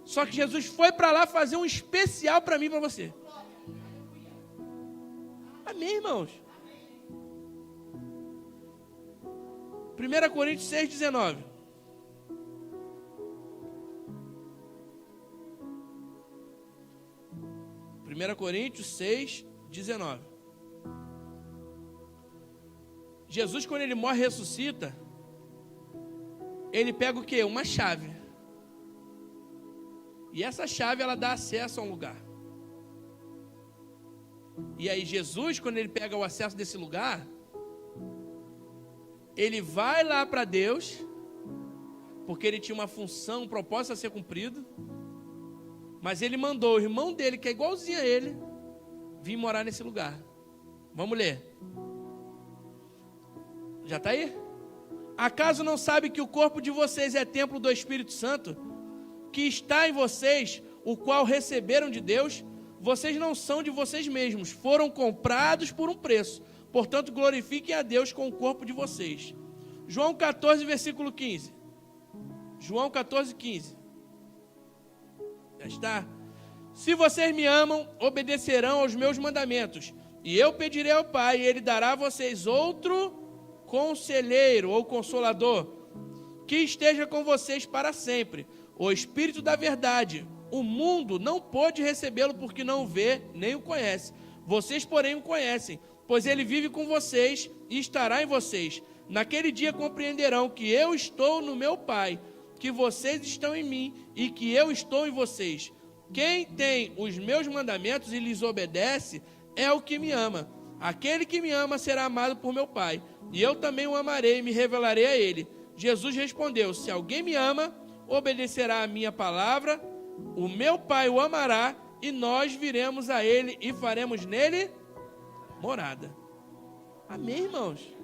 S1: Só que Jesus foi para lá fazer um especial para mim e para você. Amém, irmãos? 1 Coríntios 6,19. 1 Coríntios 6,19. Jesus, quando ele morre e ressuscita, ele pega o quê? Uma chave. E essa chave, ela dá acesso a um lugar. E aí Jesus, quando ele pega o acesso desse lugar, ele vai lá para Deus, porque ele tinha uma função, um propósito a ser cumprido, mas ele mandou o irmão dele, que é igualzinho a ele, vir morar nesse lugar. Vamos ler. Já está aí? Acaso não sabe que o corpo de vocês é templo do Espírito Santo, que está em vocês, o qual receberam de Deus? Vocês não são de vocês mesmos, foram comprados por um preço. Portanto, glorifiquem a Deus com o corpo de vocês. João 14, versículo 15. João 14, 15. Já está? Se vocês me amam, obedecerão aos meus mandamentos. E eu pedirei ao Pai, e Ele dará a vocês outro conselheiro ou consolador, que esteja com vocês para sempre. O Espírito da verdade. O mundo não pôde recebê-lo porque não o vê, nem o conhece. Vocês, porém, o conhecem, pois ele vive com vocês e estará em vocês. Naquele dia compreenderão que eu estou no meu Pai, que vocês estão em mim e que eu estou em vocês. Quem tem os meus mandamentos e lhes obedece é o que me ama. Aquele que me ama será amado por meu Pai, e eu também o amarei e me revelarei a ele. Jesus respondeu: se alguém me ama, obedecerá a minha palavra, o meu Pai o amará, e nós viremos a ele e faremos nele morada. Amém, irmãos?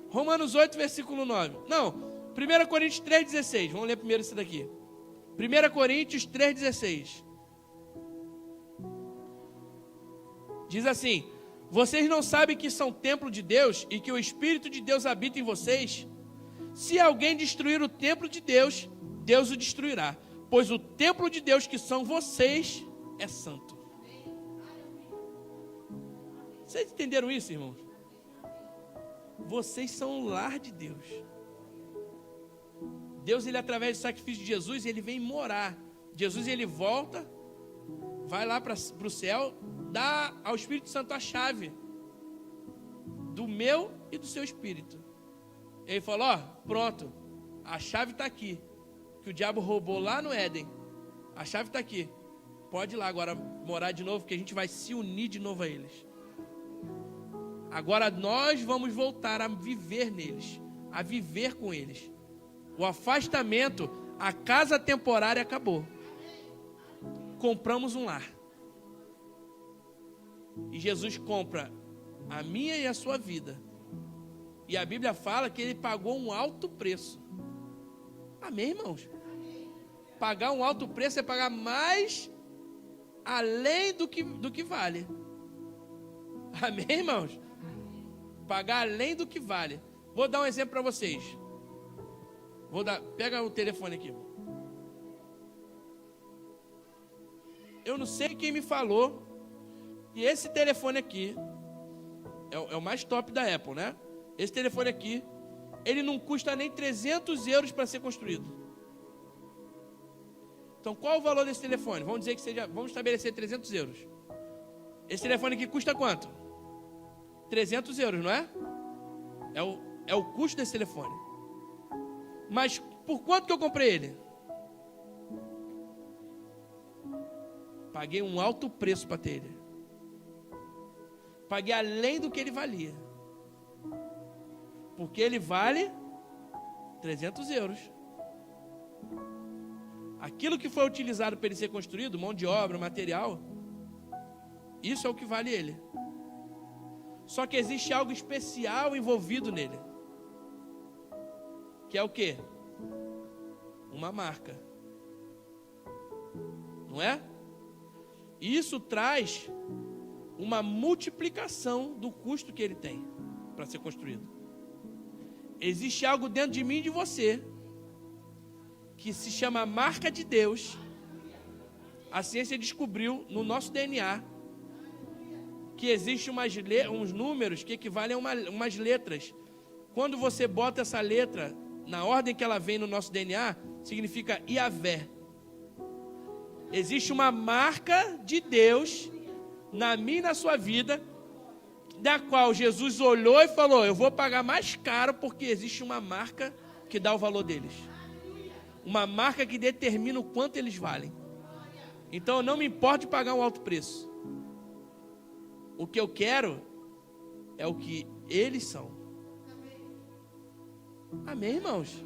S1: Romanos 8, versículo 9. Não, 1 Coríntios 3,16. Vamos ler primeiro isso daqui. 1 Coríntios 3,16. Diz assim: vocês não sabem que são templo de Deus e que o Espírito de Deus habita em vocês? Se alguém destruir o templo de Deus, Deus o destruirá, pois o templo de Deus, que são vocês, é santo. Vocês entenderam isso, irmãos? Vocês são o lar de Deus. Deus, ele através do sacrifício de Jesus, ele vem morar. Jesus, ele volta, vai lá para o céu, dá ao Espírito Santo a chave do meu e do seu espírito. Ele falou: ó, pronto, a chave está aqui, que o diabo roubou lá no Éden. A chave está aqui. Pode ir lá agora morar de novo, que a gente vai se unir de novo a eles. Agora nós vamos voltar a viver neles, a viver com eles. O afastamento, a casa temporária acabou. Compramos um lar. E Jesus compra a minha e a sua vida. E a Bíblia fala que ele pagou um alto preço. Amém, irmãos? Pagar um alto preço é pagar mais além do que vale. Amém, irmãos? Pagar além do que vale. Vou dar um exemplo para vocês. Pega o telefone aqui. Eu não sei quem me falou que esse telefone aqui é o mais top da Apple, né? Esse telefone aqui, ele não custa nem 300 euros para ser construído. Então, qual o valor desse telefone? Vamos dizer que seja, vamos estabelecer 300 euros. Esse telefone aqui custa quanto? 300 euros, não é? É o custo desse telefone. Mas por quanto que eu comprei ele? Paguei um alto preço para ter ele. Paguei além do que ele valia. Porque ele vale 300 euros. Aquilo que foi utilizado para ele ser construído, mão de obra, material, isso é o que vale ele. Só que existe algo especial envolvido nele. Que é o quê? Uma marca. Não é? E isso traz uma multiplicação do custo que ele tem para ser construído. Existe algo dentro de mim e de você que se chama marca de Deus. A ciência descobriu no nosso DNA que existe uns números que equivalem a umas letras. Quando você bota essa letra na ordem que ela vem no nosso DNA, significa Iavé. Existe uma marca de Deus na minha e na sua vida, da qual Jesus olhou e falou: eu vou pagar mais caro porque existe uma marca que dá o valor deles. Uma marca que determina o quanto eles valem. Então eu não me importo de pagar um alto preço. O que eu quero é o que eles são. Amém, irmãos?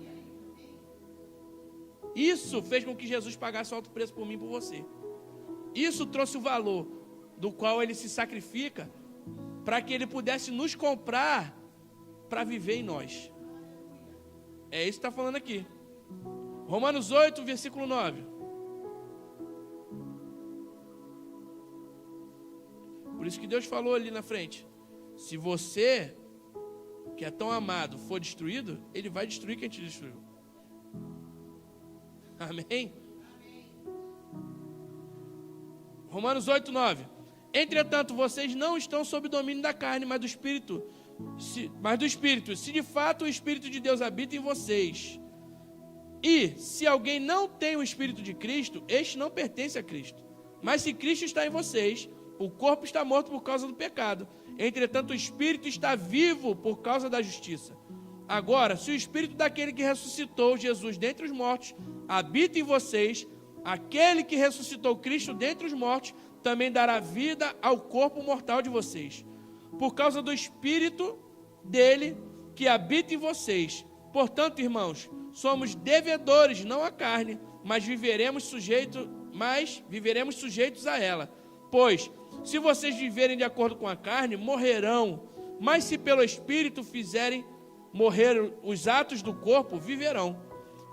S1: Isso fez com que Jesus pagasse um alto preço por mim e por você. Isso trouxe o valor do qual ele se sacrifica para que ele pudesse nos comprar para viver em nós. É isso que está falando aqui. Romanos 8, versículo 9. Por isso que Deus falou ali na frente: se você, que é tão amado, for destruído, ele vai destruir quem te destruiu. Amém? Romanos 8, 9. Entretanto, vocês não estão sob o domínio da carne, mas do Espírito. Se de fato o Espírito de Deus habita em vocês. E se alguém não tem o Espírito de Cristo, este não pertence a Cristo. Mas se Cristo está em vocês, o corpo está morto por causa do pecado. Entretanto, o Espírito está vivo por causa da justiça. Agora, se o Espírito daquele que ressuscitou Jesus dentre os mortos habita em vocês, aquele que ressuscitou Cristo dentre os mortos também dará vida ao corpo mortal de vocês, por causa do Espírito dele que habita em vocês. Portanto, irmãos, somos devedores, não à carne, mas viveremos sujeitos a ela. Pois, se vocês viverem de acordo com a carne, morrerão, mas se pelo Espírito fizerem morrer os atos do corpo, viverão.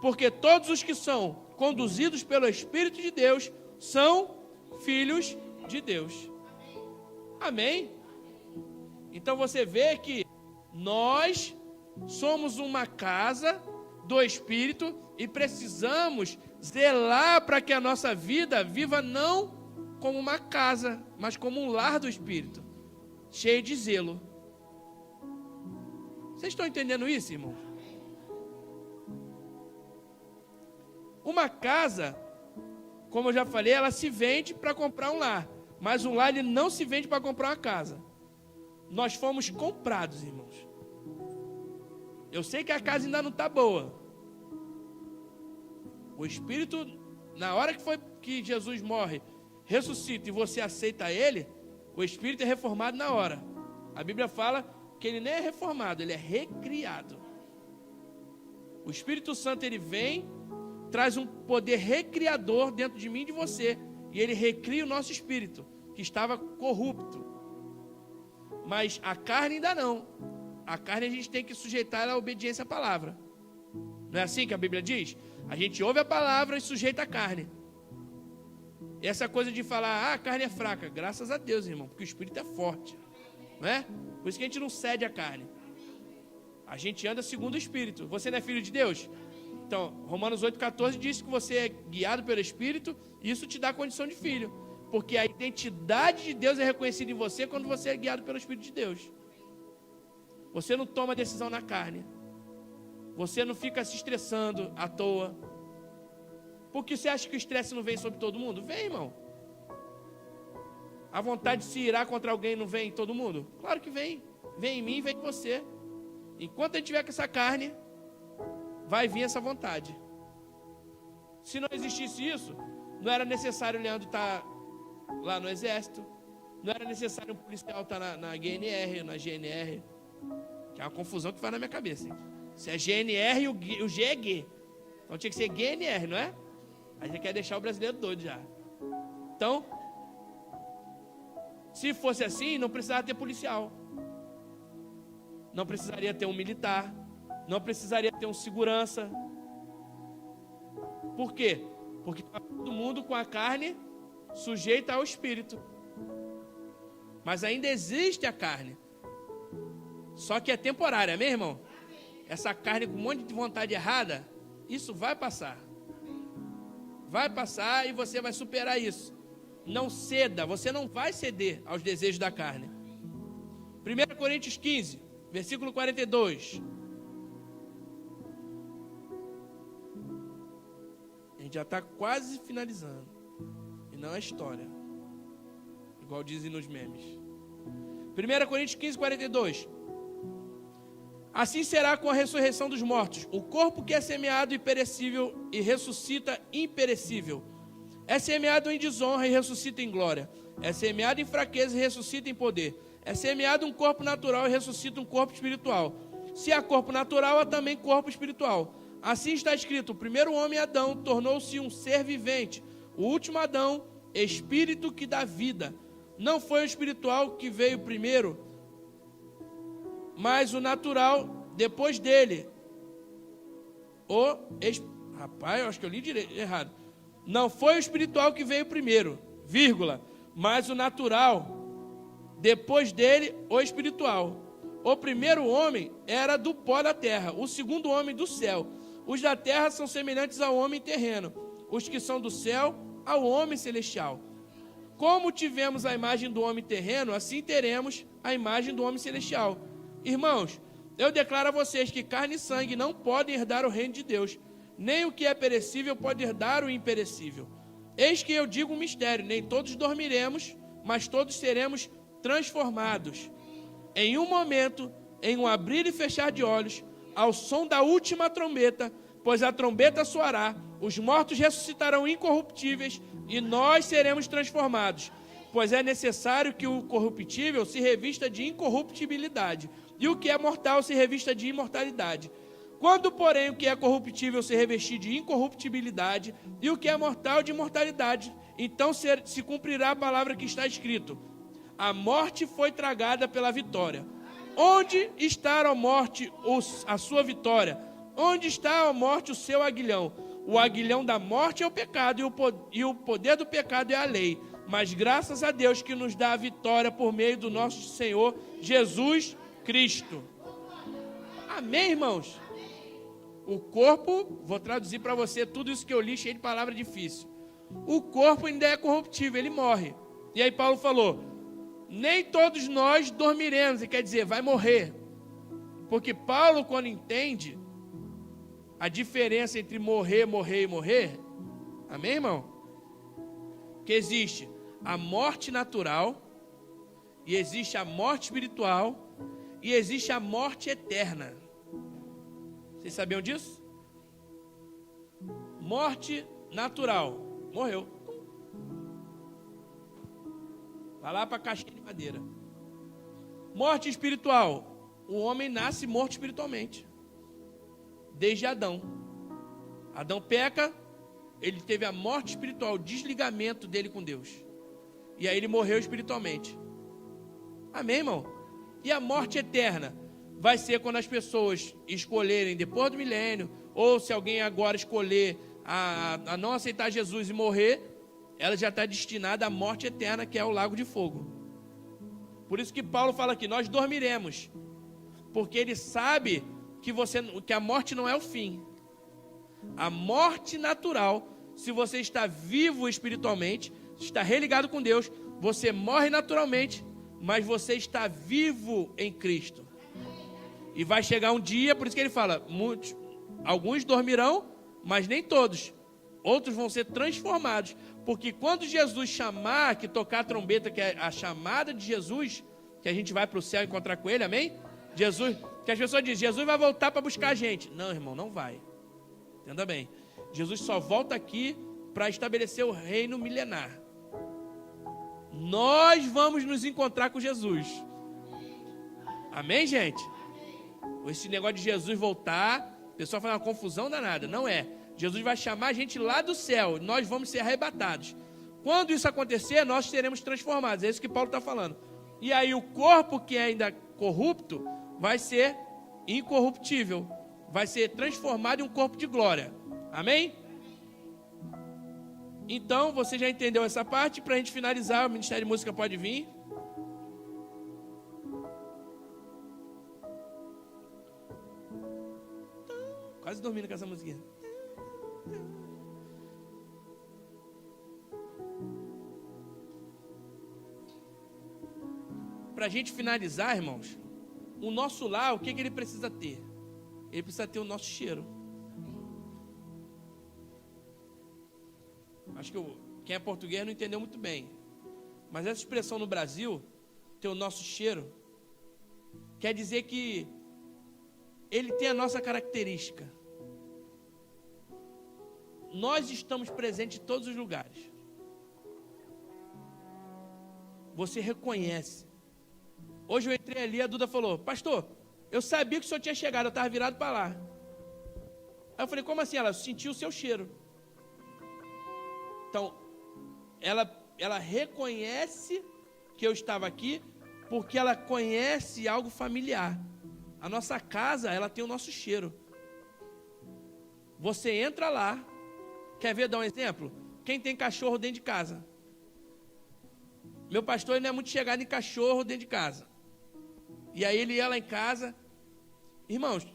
S1: Porque todos os que são conduzidos pelo Espírito de Deus são filhos de Deus. Amém? Então você vê que nós somos uma casa do Espírito e precisamos zelar para que a nossa vida viva não como uma casa, mas como um lar do Espírito, cheio de zelo. Vocês estão entendendo isso, irmão? Uma casa, como eu já falei, ela se vende para comprar um lar. Mas um lar, ele não se vende para comprar uma casa. Nós fomos comprados, irmãos. Eu sei que a casa ainda não está boa. O Espírito, na hora que Jesus morre, ressuscita e você aceita ele, o Espírito é reformado na hora. A Bíblia fala que ele nem é reformado, ele é recriado. O Espírito Santo, ele vem, traz um poder recriador dentro de mim e de você, e ele recria o nosso espírito, que estava corrupto. Mas a carne ainda não. A carne a gente tem que sujeitar ela à obediência à palavra. Não é assim que a Bíblia diz? A gente ouve a palavra e sujeita a carne. E essa coisa de falar, a carne é fraca, graças a Deus, irmão, porque o espírito é forte, não é? Por isso que a gente não cede à carne. A gente anda segundo o Espírito. Você não é filho de Deus? Então, Romanos 8,14 diz que você é guiado pelo Espírito, e isso te dá condição de filho. Porque a identidade de Deus é reconhecida em você quando você é guiado pelo Espírito de Deus. Você não toma decisão na carne. Você não fica se estressando à toa. Porque você acha que o estresse não vem sobre todo mundo? Vem, irmão. A vontade de se irar contra alguém não vem em todo mundo? Claro que vem. Vem em mim, vem em você. Enquanto a gente tiver com essa carne, vai vir essa vontade. Se não existisse isso, não era necessário o Leandro estar lá no exército. Não era necessário um policial estar na GNR, na GNR. Que é uma confusão que faz na minha cabeça, hein? Se é GNR e o G é G. Então tinha que ser GNR, não é? Aí já quer deixar o brasileiro doido já. Então, se fosse assim, não precisava ter policial. Não precisaria ter um militar. Não precisaria ter um segurança. Por quê? Porque está todo mundo com a carne sujeita ao espírito. Mas ainda existe a carne. Só que é temporária, amém, irmão? Essa carne com um monte de vontade errada, isso vai passar. Vai passar e você vai superar isso. Não ceda, você não vai ceder aos desejos da carne. 1 Coríntios 15, versículo 42. A gente já está quase finalizando. E não é história. Igual dizem nos memes. 1 Coríntios 15, 42. Assim será com a ressurreição dos mortos. O corpo que é semeado imperecível e ressuscita imperecível. É semeado em desonra e ressuscita em glória. É semeado em fraqueza e ressuscita em poder. É semeado um corpo natural e ressuscita um corpo espiritual. Se há corpo natural, há também corpo espiritual. Assim está escrito: o primeiro homem, Adão, tornou-se um ser vivente. O último Adão, espírito que dá vida. Não foi o espiritual que veio primeiro, mas o natural depois dele. Rapaz, eu acho que eu li errado. Não foi o espiritual que veio primeiro, vírgula, mas o natural depois dele, o espiritual. O primeiro homem era do pó da terra, o segundo homem do céu. Os da terra são semelhantes ao homem terreno, os que são do céu ao homem celestial. Como tivemos a imagem do homem terreno, assim teremos a imagem do homem celestial. Irmãos, eu declaro a vocês que carne e sangue não podem herdar o reino de Deus, nem o que é perecível pode herdar o imperecível. Eis que eu digo um mistério: nem todos dormiremos, mas todos seremos transformados. Em um momento, em um abrir e fechar de olhos, ao som da última trombeta, pois a trombeta soará, os mortos ressuscitarão incorruptíveis e nós seremos transformados. Pois é necessário que o corruptível se revista de incorruptibilidade e o que é mortal se revista de imortalidade. Quando, porém, o que é corruptível se revestir de incorruptibilidade e o que é mortal de imortalidade, então se cumprirá a palavra que está escrito: a morte foi tragada pela vitória. Onde está, ó morte, a sua vitória? Onde está, ó morte, o seu aguilhão? O aguilhão da morte é o pecado e o poder do pecado é a lei. Mas graças a Deus que nos dá a vitória por meio do nosso Senhor Jesus Cristo. Amém, irmãos? O corpo, vou traduzir para você tudo isso que eu li, cheio de palavra difícil. O corpo ainda é corruptível, ele morre. E aí Paulo falou: nem todos nós dormiremos, e quer dizer, vai morrer. Porque Paulo, quando entende a diferença entre morrer e morrer, amém, irmão? Que existe a morte natural, e existe a morte espiritual, e existe a morte eterna. Vocês sabiam disso? Morte natural, morreu. Vai lá para a caixinha de madeira. Morte espiritual, o homem nasce morto espiritualmente. Desde Adão. Adão peca, ele teve a morte espiritual, o desligamento dele com Deus. E aí ele morreu espiritualmente. Amém, irmão? E a morte eterna vai ser quando as pessoas escolherem depois do milênio, ou se alguém agora escolher a não aceitar Jesus e morrer, ela já está destinada à morte eterna, que é o lago de fogo. Por isso que Paulo fala aqui: nós dormiremos, porque ele sabe que a morte não é o fim. A morte natural, se você está vivo espiritualmente, está religado com Deus, você morre naturalmente, mas você está vivo em Cristo. E vai chegar um dia, por isso que ele fala, alguns dormirão, mas nem todos. Outros vão ser transformados. Porque quando Jesus chamar, que tocar a trombeta, que é a chamada de Jesus, que a gente vai para o céu encontrar com ele, amém? Jesus, que as pessoas dizem, Jesus vai voltar para buscar a gente. Não, irmão, não vai. Entenda bem. Jesus só volta aqui para estabelecer o reino milenar. Nós vamos nos encontrar com Jesus. Amém, gente? Esse negócio de Jesus voltar, o pessoal faz uma confusão danada. Não é. Jesus vai chamar a gente lá do céu. Nós vamos ser arrebatados. Quando isso acontecer, nós seremos transformados. É isso que Paulo está falando. E aí o corpo que é ainda corrupto vai ser incorruptível. Vai ser transformado em um corpo de glória. Amém? Então, você já entendeu essa parte? Para a gente finalizar, o Ministério de Música pode vir. Quase dormindo com essa musiquinha. Para a gente finalizar, irmãos, o nosso lar, o que ele precisa ter? Ele precisa ter o nosso cheiro. Acho que quem é português não entendeu muito bem. Mas essa expressão no Brasil, ter o nosso cheiro, quer dizer que ele tem a nossa característica. Nós estamos presentes em todos os lugares. Você reconhece. Hoje eu entrei ali, a Duda falou: pastor, eu sabia que o senhor tinha chegado, eu estava virado para lá. Aí eu falei: como assim? Ela sentiu o seu cheiro. Então, ela reconhece que eu estava aqui, porque ela conhece algo familiar. A nossa casa, ela tem o nosso cheiro. Você entra lá, quer ver, dar um exemplo? Quem tem cachorro dentro de casa? Meu pastor, ele não é muito chegado em cachorro dentro de casa. E aí ele ia lá em casa. Irmãos,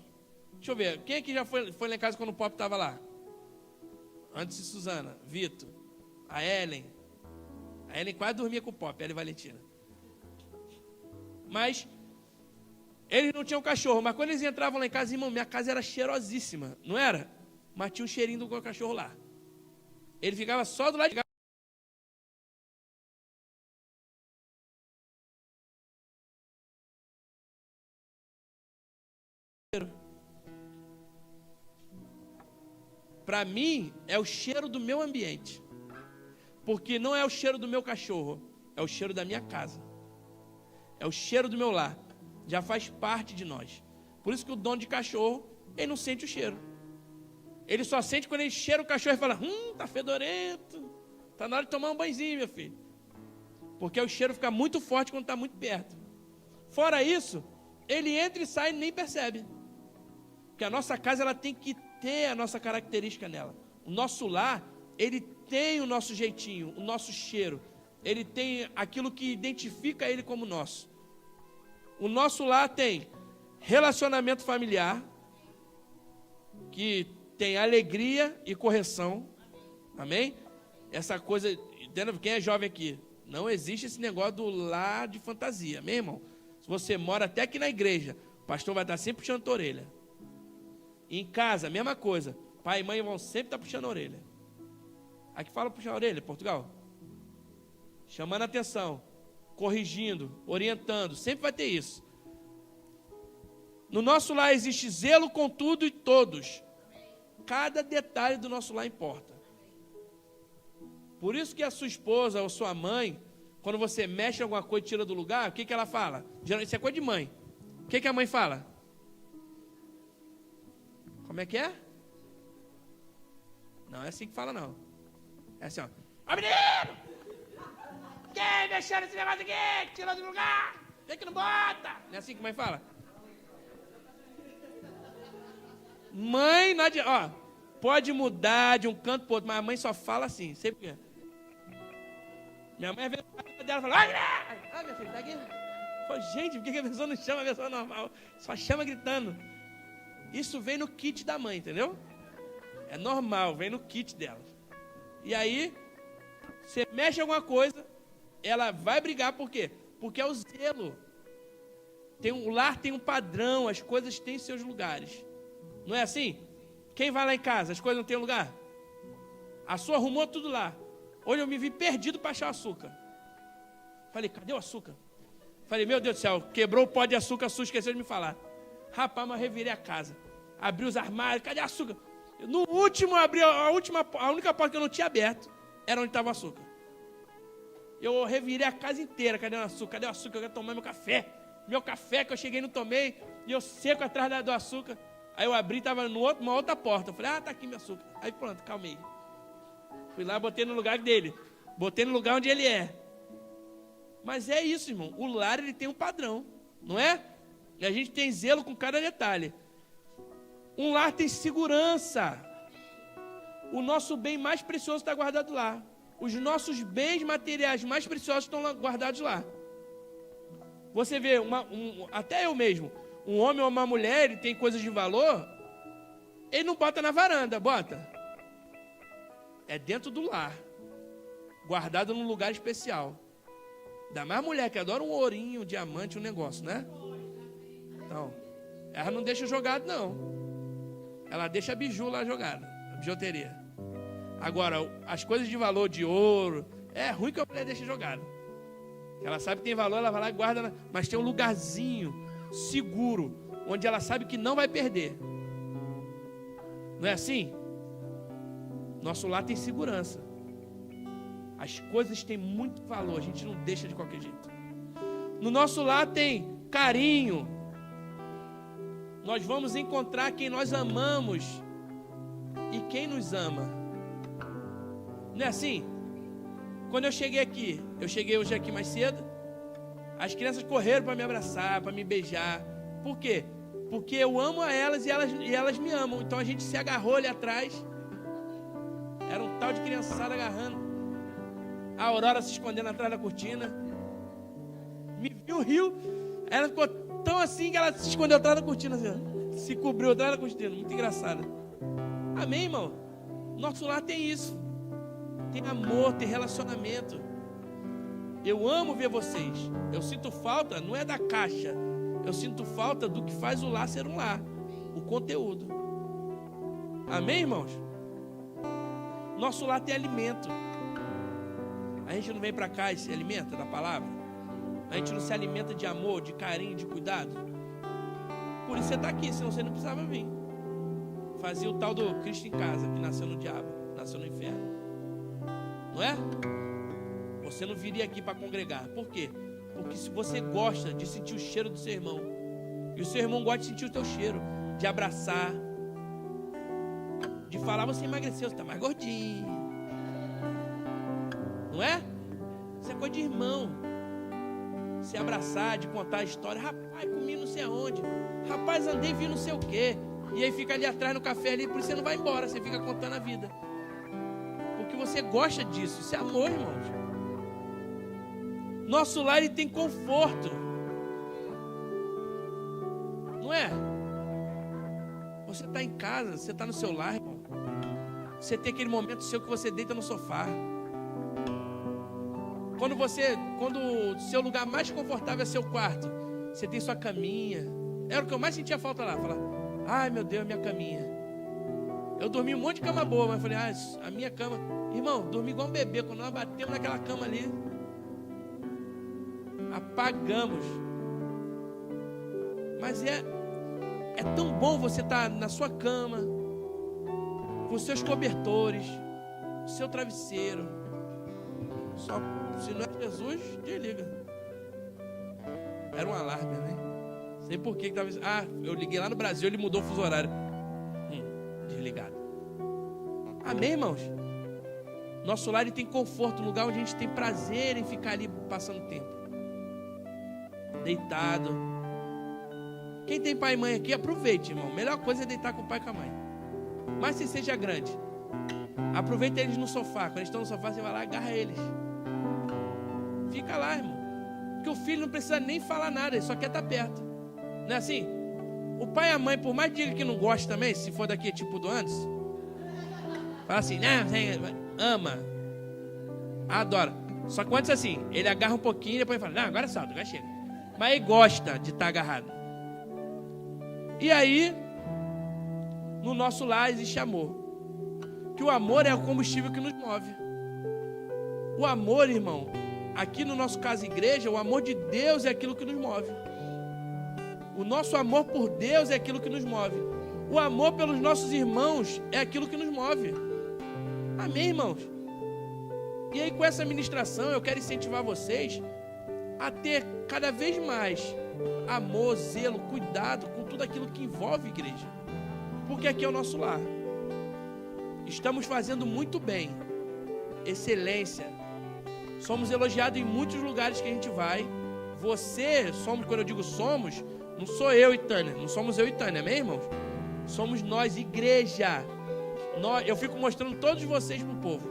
S1: deixa eu ver, quem aqui já foi lá em casa quando o Pop estava lá? Antes de Suzana, Vitor, a Ellen. A Ellen quase dormia com o Pop, ela e Valentina. Mas eles não tinham cachorro, mas quando eles entravam lá em casa, irmão, minha casa era cheirosíssima, não era? Mas tinha um cheirinho do cachorro lá. Ele ficava só do lado de cá. Para mim, é o cheiro do meu ambiente. Porque não é o cheiro do meu cachorro, é o cheiro da minha casa. É o cheiro do meu lar. Já faz parte de nós. Por isso que o dono de cachorro, ele não sente o cheiro. Ele só sente quando ele cheira o cachorro e fala: tá fedorento. Tá na hora de tomar um banhozinho, meu filho. Porque o cheiro fica muito forte quando está muito perto. Fora isso, ele entra e sai e nem percebe. Porque a nossa casa, ela tem que ter a nossa característica nela. O nosso lar, ele tem o nosso jeitinho, o nosso cheiro. Ele tem aquilo que identifica ele como nosso. O nosso lar tem relacionamento familiar, que tem alegria e correção. Amém? Essa coisa, entendeu? Quem é jovem aqui, não existe esse negócio do lar de fantasia, meu irmão. Se você mora até aqui na igreja, o pastor vai estar sempre puxando a orelha. Em casa, mesma coisa. Pai e mãe vão sempre estar puxando a orelha. Aqui fala puxar a orelha, Portugal. Chamando a atenção, corrigindo, orientando, sempre vai ter isso. No nosso lar existe zelo com tudo e todos. Cada detalhe do nosso lar importa. Por isso que a sua esposa ou sua mãe, quando você mexe em alguma coisa e tira do lugar, o que ela fala? Isso é coisa de mãe. O que a mãe fala? Como é que é? Não é assim que fala, não. É assim, ó: ó, menino! Quem mexeu nesse negócio aqui? Tirou do lugar! Vem que não bota! Não é assim que a mãe fala? Mãe, não adianta, ó, pode mudar de um canto para outro, mas a mãe só fala assim, sei por quê. Minha mãe veio na casa dela e falou: olha, minha filha, tá aqui. Falei: gente, por que a pessoa não chama a pessoa normal? Só chama gritando. Isso vem no kit da mãe, entendeu? É normal, vem no kit dela. E aí, você mexe em alguma coisa, ela vai brigar, por quê? Porque é o zelo. O lar tem um padrão, as coisas têm seus lugares. Não é assim? Quem vai lá em casa, as coisas não têm lugar? A sua arrumou tudo lá. Hoje eu me vi perdido para achar o açúcar. Falei: cadê o açúcar? Falei: meu Deus do céu, quebrou o pó de açúcar, a Su esqueceu de me falar. Rapaz, mas eu revirei a casa. Abri os armários, cadê o açúcar? No último, abri a única porta que eu não tinha aberto, era onde estava o açúcar. Eu revirei a casa inteira, cadê o açúcar? Cadê o açúcar? Eu quero tomar meu café. Meu café que eu cheguei e não tomei, e eu seco atrás do açúcar. Aí eu abri, estava numa outra porta. Eu falei: tá aqui meu açúcar. Aí pronto, calmei. Fui lá, botei no lugar dele. Botei no lugar onde ele é. Mas é isso, irmão. O lar, ele tem um padrão, não é? E a gente tem zelo com cada detalhe. Um lar tem segurança. o nosso bem mais precioso está guardado lá. Os nossos bens materiais mais preciosos estão guardados lá. Você vê, até eu mesmo, um homem ou uma mulher, ele tem coisas de valor, ele não bota na varanda, bota. É dentro do lar, guardado num lugar especial. Ainda mais mulher que adora um ourinho, um diamante, um negócio, né? Então, ela não deixa jogado, não. Ela deixa a biju lá jogada, a bijuteria. Agora, as coisas de valor de ouro, é ruim que a mulher deixa jogado. Ela sabe que tem valor, ela vai lá e guarda, mas tem um lugarzinho seguro, onde ela sabe que não vai perder. Não é assim? Nosso lar tem segurança. As coisas têm muito valor, a gente não deixa de qualquer jeito. No nosso lar tem carinho. Nós vamos encontrar quem nós amamos e quem nos ama. Não é assim? Quando eu cheguei aqui, eu cheguei hoje aqui mais cedo, as crianças correram para me abraçar, para me beijar. Por quê? Porque eu amo a elas e elas me amam. Então a gente se agarrou ali atrás. Era um tal de criançada agarrando. A Aurora se escondendo atrás da cortina. Me viu, riu. Ela ficou tão assim que ela se escondeu atrás da cortina. Assim, se cobriu atrás da cortina. Muito engraçado. Amém, irmão? Nosso lar tem isso. Tem amor, tem relacionamento. Eu amo ver vocês. Eu sinto falta, não é da caixa. Eu sinto falta do que faz o lar ser um lar. O conteúdo. Amém, irmãos? Nosso lar tem alimento. A gente não vem para cá e se alimenta da palavra. A gente não se alimenta de amor, de carinho, de cuidado. Por isso você está aqui, senão você não precisava vir. Fazia o tal do Cristo em casa, que nasceu no diabo, nasceu no inferno. Não é? Você não viria aqui para congregar. Por quê? Porque se você gosta de sentir o cheiro do seu irmão, e o seu irmão gosta de sentir o teu cheiro, de abraçar, de falar, você emagreceu, você está mais gordinho. Não é? Isso é coisa de irmão. Se abraçar, de contar a história. Rapaz, comi não sei aonde. Rapaz, andei, vi não sei o quê. E aí fica ali atrás no café ali, por isso você não vai embora, você fica contando a vida. Porque você gosta disso. Isso é amor, irmãos. Nosso lar, ele tem conforto. Não é? Você está em casa, você está no seu lar, irmão. Você tem aquele momento seu que você deita no sofá. Quando o seu lugar mais confortável é seu quarto, você tem sua caminha. Era o que eu mais sentia falta lá. Falar, ai meu Deus, minha caminha. Eu dormi um monte de cama boa, mas falei, a minha cama. Irmão, dormi igual um bebê. Quando nós batemos naquela cama ali, apagamos. Mas é tão bom você estar na sua cama, com os seus cobertores, o seu travesseiro. Só se não é Jesus, desliga. Era um alarme, né? Sei por que estava. Eu liguei lá no Brasil, ele mudou o fuso horário. Desligado. Amém, irmãos? Nosso lar, ele tem conforto, um lugar onde a gente tem prazer em ficar ali passando tempo. Deitado. Quem tem pai e mãe aqui, aproveite, irmão. Melhor coisa é deitar com o pai e com a mãe. Mas se seja grande, aproveita eles no sofá. Quando eles estão no sofá, você vai lá e agarra eles. Fica lá, irmão. Porque o filho não precisa nem falar nada, ele só quer estar perto. Não é assim? O pai e a mãe, por mais de ele que não gosta também, se for daqui tipo do antes, fala assim, ama, adora. Só que antes assim, ele agarra um pouquinho e depois fala, não, agora salta, agora chega. Mas ele gosta de estar agarrado. E aí, no nosso lar existe amor. Que o amor é o combustível que nos move. O amor, irmão, aqui no nosso caso igreja, o amor de Deus é aquilo que nos move. O nosso amor por Deus é aquilo que nos move. O amor pelos nossos irmãos é aquilo que nos move. Amém, irmãos? E aí com essa ministração eu quero incentivar vocês a ter cada vez mais amor, zelo, cuidado com tudo aquilo que envolve a igreja. Porque aqui é o nosso lar. Estamos fazendo muito bem. Excelência. Somos elogiados em muitos lugares que a gente vai. Quando eu digo somos, não sou eu e Tânia. Não somos eu e Tânia, amém, irmãos? Somos nós, igreja. Eu fico mostrando todos vocês pro povo.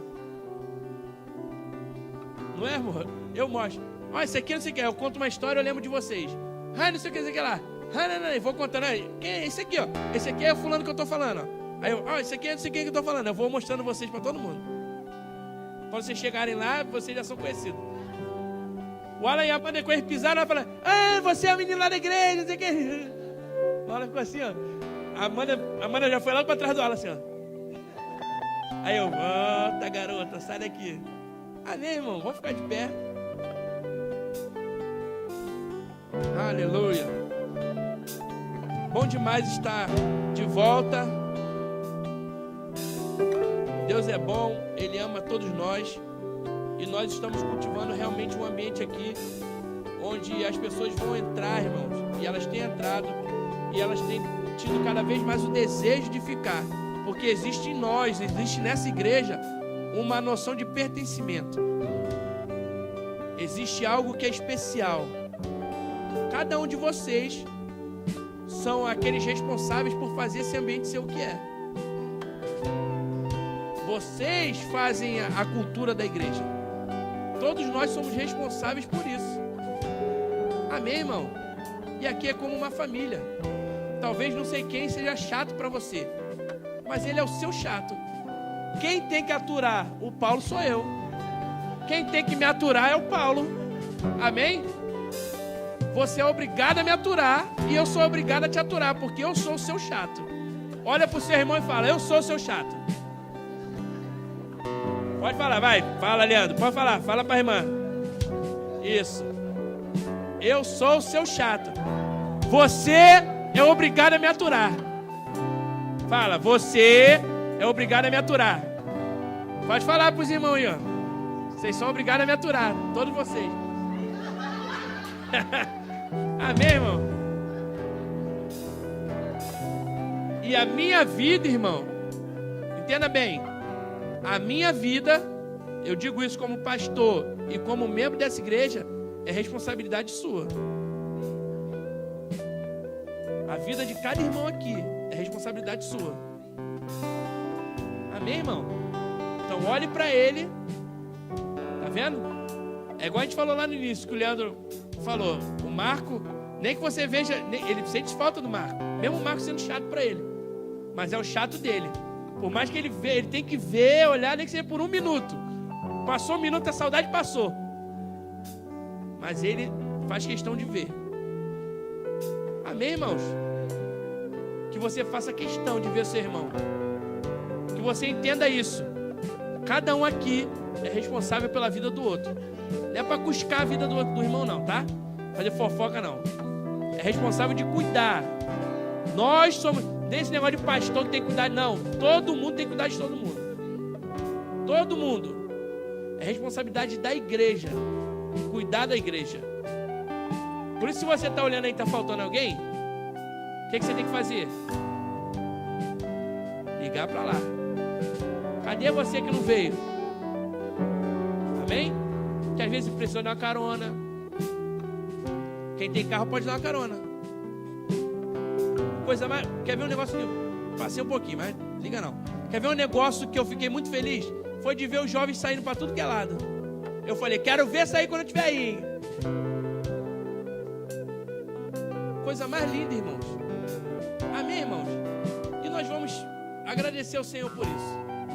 S1: Não é, amor? Eu mostro. Olha, esse aqui não sei o que. Eu conto uma história, eu lembro de vocês. Ah, não sei o que, isso aqui lá. Ah, não, vou contando aí. Quem é esse aqui, ó? Esse aqui é o fulano que eu tô falando, ó. Aí eu, esse aqui é não sei quem que eu tô falando. Eu vou mostrando vocês pra todo mundo. Quando vocês chegarem lá, vocês já são conhecidos. O Alan e a Amanda, quando eles pisaram, ela fala: ah, você é a menina lá da igreja, não sei o que. O Alan ficou assim, ó. A Amanda já foi lá pra trás do Alan, assim, ó. Aí eu, volta, garota, sai daqui. Amém, irmão? Vamos ficar de pé. Aleluia. Bom demais estar de volta. Deus é bom, Ele ama todos nós. E nós estamos cultivando realmente um ambiente aqui onde as pessoas vão entrar, irmãos. E elas têm entrado. E elas têm tido cada vez mais o desejo de ficar. Porque existe em nós, existe nessa igreja uma noção de pertencimento. Existe algo que é especial. Cada um de vocês são aqueles responsáveis por fazer esse ambiente ser o que é. Vocês fazem a cultura da igreja. Todos nós somos responsáveis por isso. Amém, irmão? E aqui é como uma família. Talvez não sei quem seja chato para você, mas ele é o seu chato. Quem tem que aturar o Paulo sou eu. Quem tem que me aturar é o Paulo. Amém? Você é obrigado a me aturar e eu sou obrigado a te aturar, porque eu sou o seu chato. Olha pro seu irmão e fala: eu sou o seu chato. Pode falar, vai. Fala, Leandro. Pode falar. Fala pra irmã. Isso. Eu sou o seu chato. Você é obrigado a me aturar. Fala, você é obrigado a me aturar. Pode falar pros irmãos aí, ó. Vocês são obrigados a me aturar. Todos vocês. Amém, irmão? E a minha vida, irmão, entenda bem, a minha vida, eu digo isso como pastor e como membro dessa igreja, é responsabilidade sua. A vida de cada irmão aqui é responsabilidade sua. Amém, irmão? Então olhe para ele. Tá vendo? É igual a gente falou lá no início, que o Leandro falou. O Marco, nem que você veja, ele sente falta do Marco. Mesmo o Marco sendo chato para ele. Mas é o chato dele. Por mais que ele vê, ele tem que ver, olhar, nem que seja por 1 minuto. Passou 1 minuto, a saudade passou. Mas ele faz questão de ver. Amém, irmãos? Que você faça questão de ver seu irmão. Que você entenda isso. Cada um aqui é responsável pela vida do outro. Não é para cuscar a vida do irmão, não, tá? Fazer fofoca, não. É responsável de cuidar. Nós somos... Desse negócio de pastor que tem que cuidar, não. Todo mundo tem que cuidar de todo mundo. Todo mundo. É responsabilidade da igreja. Cuidar da igreja. Por isso, se você está olhando aí e está faltando alguém, o que você tem que fazer? Ligar para lá. Cadê você que não veio? Amém? Que às vezes precisa dar uma carona. Quem tem carro pode dar uma carona. Coisa mais... Quer ver um negócio que... Passei um pouquinho, mas liga não. Quer ver um negócio que eu fiquei muito feliz? Foi de ver os jovens saindo para tudo que é lado. Eu falei, quero ver sair quando eu estiver aí, hein? Coisa mais linda, irmãos. Amém, irmãos? E nós vamos agradecer ao Senhor por isso.